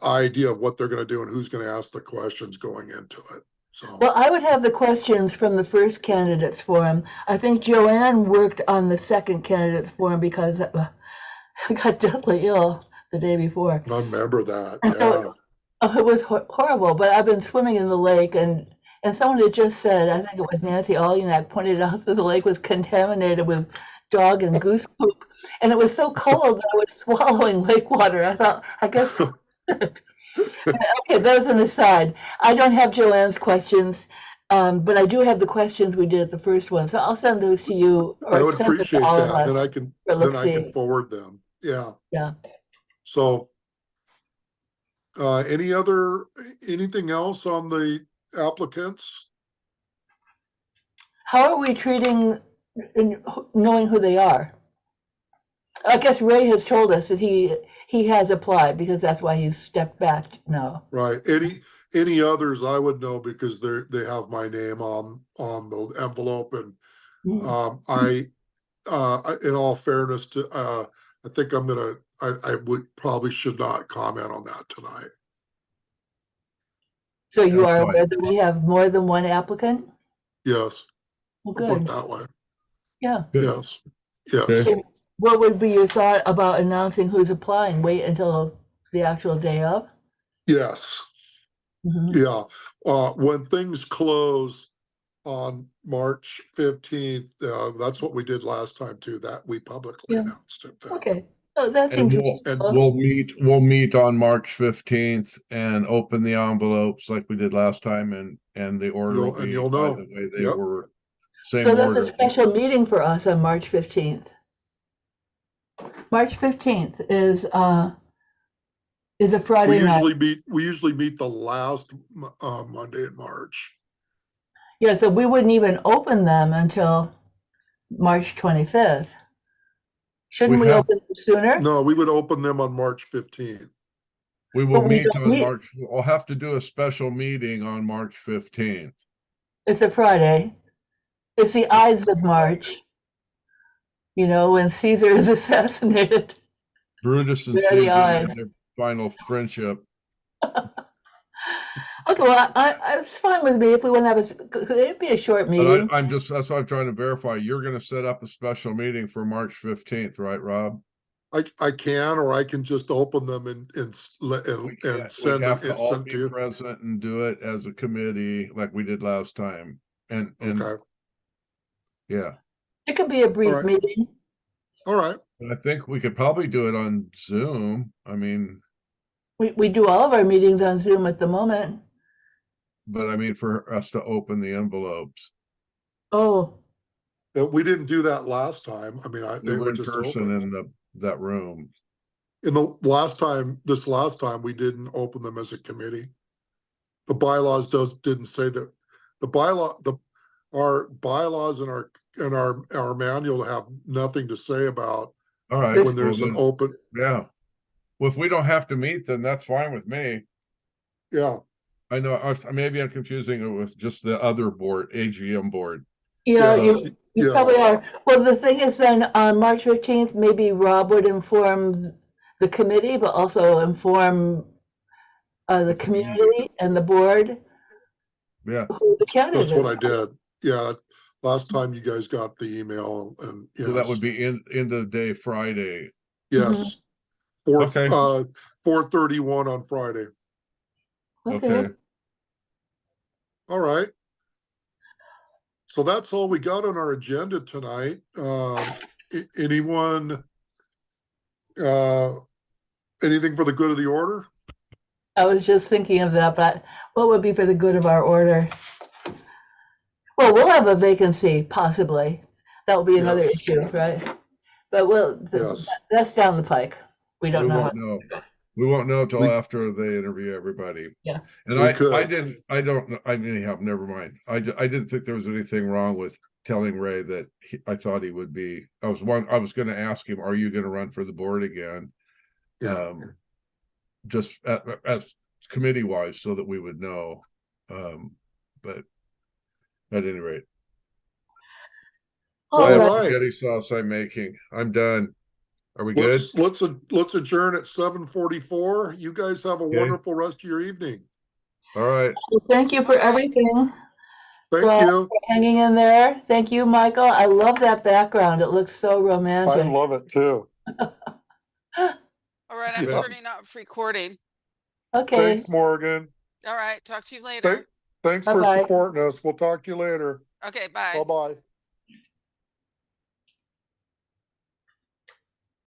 idea of what they're going to do and who's going to ask the questions going into it. So, Well, I would have the questions from the first candidates forum. I think Joanne worked on the second candidates forum because I got deathly ill the day before. I remember that. And so it was horrible, but I've been swimming in the lake, and someone had just said, I think it was Nancy Alyanak, pointed out that the lake was contaminated with dog and goose poop. And it was so cold that I was swallowing lake water. I thought, I guess, okay, those an aside. I don't have Joanne's questions, but I do have the questions we did at the first one. So I'll send those to you, I or would send them to appreciate all of that. us for Then look I can see. forward them. Yeah. Yeah. So, anything else on the applicants? How are we treating, knowing who they are? I guess Ray has told us that he has applied, because that's why he's stepped back now. Right. Any others I would know because they have my name on the envelope, and in all fairness to I think I would probably should not comment on that tonight. So you That's are fine. aware that we have more than one applicant? Yes, Well, I'll put it good. that way. Yeah. Good. Yes. Yes. Okay. So what would be your thought about announcing who's applying? Wait until the actual day of? Yes. Mhm. Yeah. When things close on March 15th, that's what we did last time too, that we publicly Yeah. announced it then. Okay. Oh, that And seems and reasonable. we'll meet on March 15th and open the envelopes like we did last time, and the order will be you'll by know. the way they Yep. were. So Same that's a order. special meeting for us on March 15th. March 15th is a Friday night. We usually meet the last Monday in March. Yeah, so we wouldn't even open them until March 25th. Shouldn't We we have- open them sooner? No, we would open them on March 15th. We will But we meet don't on meet. March, we'll have to do a special meeting on March 15th. It's a Friday. It's the Ides of March. When Caesar is assassinated. Brutus and They're the Caesar made Ides. their final friendship. Okay, well, it's fine with me if we want to have it'd be a short meeting. But that's what I'm trying to verify. You're gonna set up a special meeting for March 15th, right, Rob? I can, or I can just open them and We send have to them all send be to you. present and do it as a committee like we did last time. And Okay. yeah, It could be a brief right. meeting. All right. but I think we could probably do it on Zoom. I mean, We do all of our meetings on Zoom at the moment. but I mean for us to open the envelopes. Oh, We didn't do that last time. I mean, We they were were in just person open. in that room. This last time, we didn't open them as a committee. the bylaws didn't say that. Our bylaws and our manual have nothing to say about All right. when there's well an then, open, Yeah. Well, if we don't have to meet, then that's fine with me. yeah. I know, maybe I'm confusing it with just the other board, AGM board. Yeah, Yes, you probably are. Well, the thing is then on March 15th, maybe Rob would inform the committee, but also inform the community and the board Yeah. who the candidate That's what I is. did. Yeah, last time you guys got the email and So that would yes, be end of the day Friday. yes. Okay. 4:31 on Friday. Okay. All right. So that's all we got on our agenda tonight. Anyone, anything for the good of the order? I was just thinking of that, but what would be for the good of our order? Well, we'll have a vacancy, possibly. That will be another Yes. issue, right? But Yes. that's down the pike. We We don't know. won't know. We won't know till We- after they interview everybody. Yeah. And We I could. don't know. Anyhow, never mind. I didn't think there was anything wrong with telling Ray that I thought he would be. I was going to ask him, are you going to run for the board again? Yeah. Just as committee wise, so that we would know. But at any rate, All I have right. spaghetti sauce I'm making. I'm done. Are we good? Let's adjourn at 7:44. You guys have a Okay. wonderful rest of your evening. All right. Well, thank you for All right. everything. Thank Rob, you. for hanging in there. Thank you, Michael. I love that background. It looks so I romantic. love it too. All right, I'm Yeah. turning off recording. Okay. Thanks, Morgan. All right, talk to you later. Thanks for Bye-bye. supporting us. We'll talk to you later. Okay, bye. Bye-bye.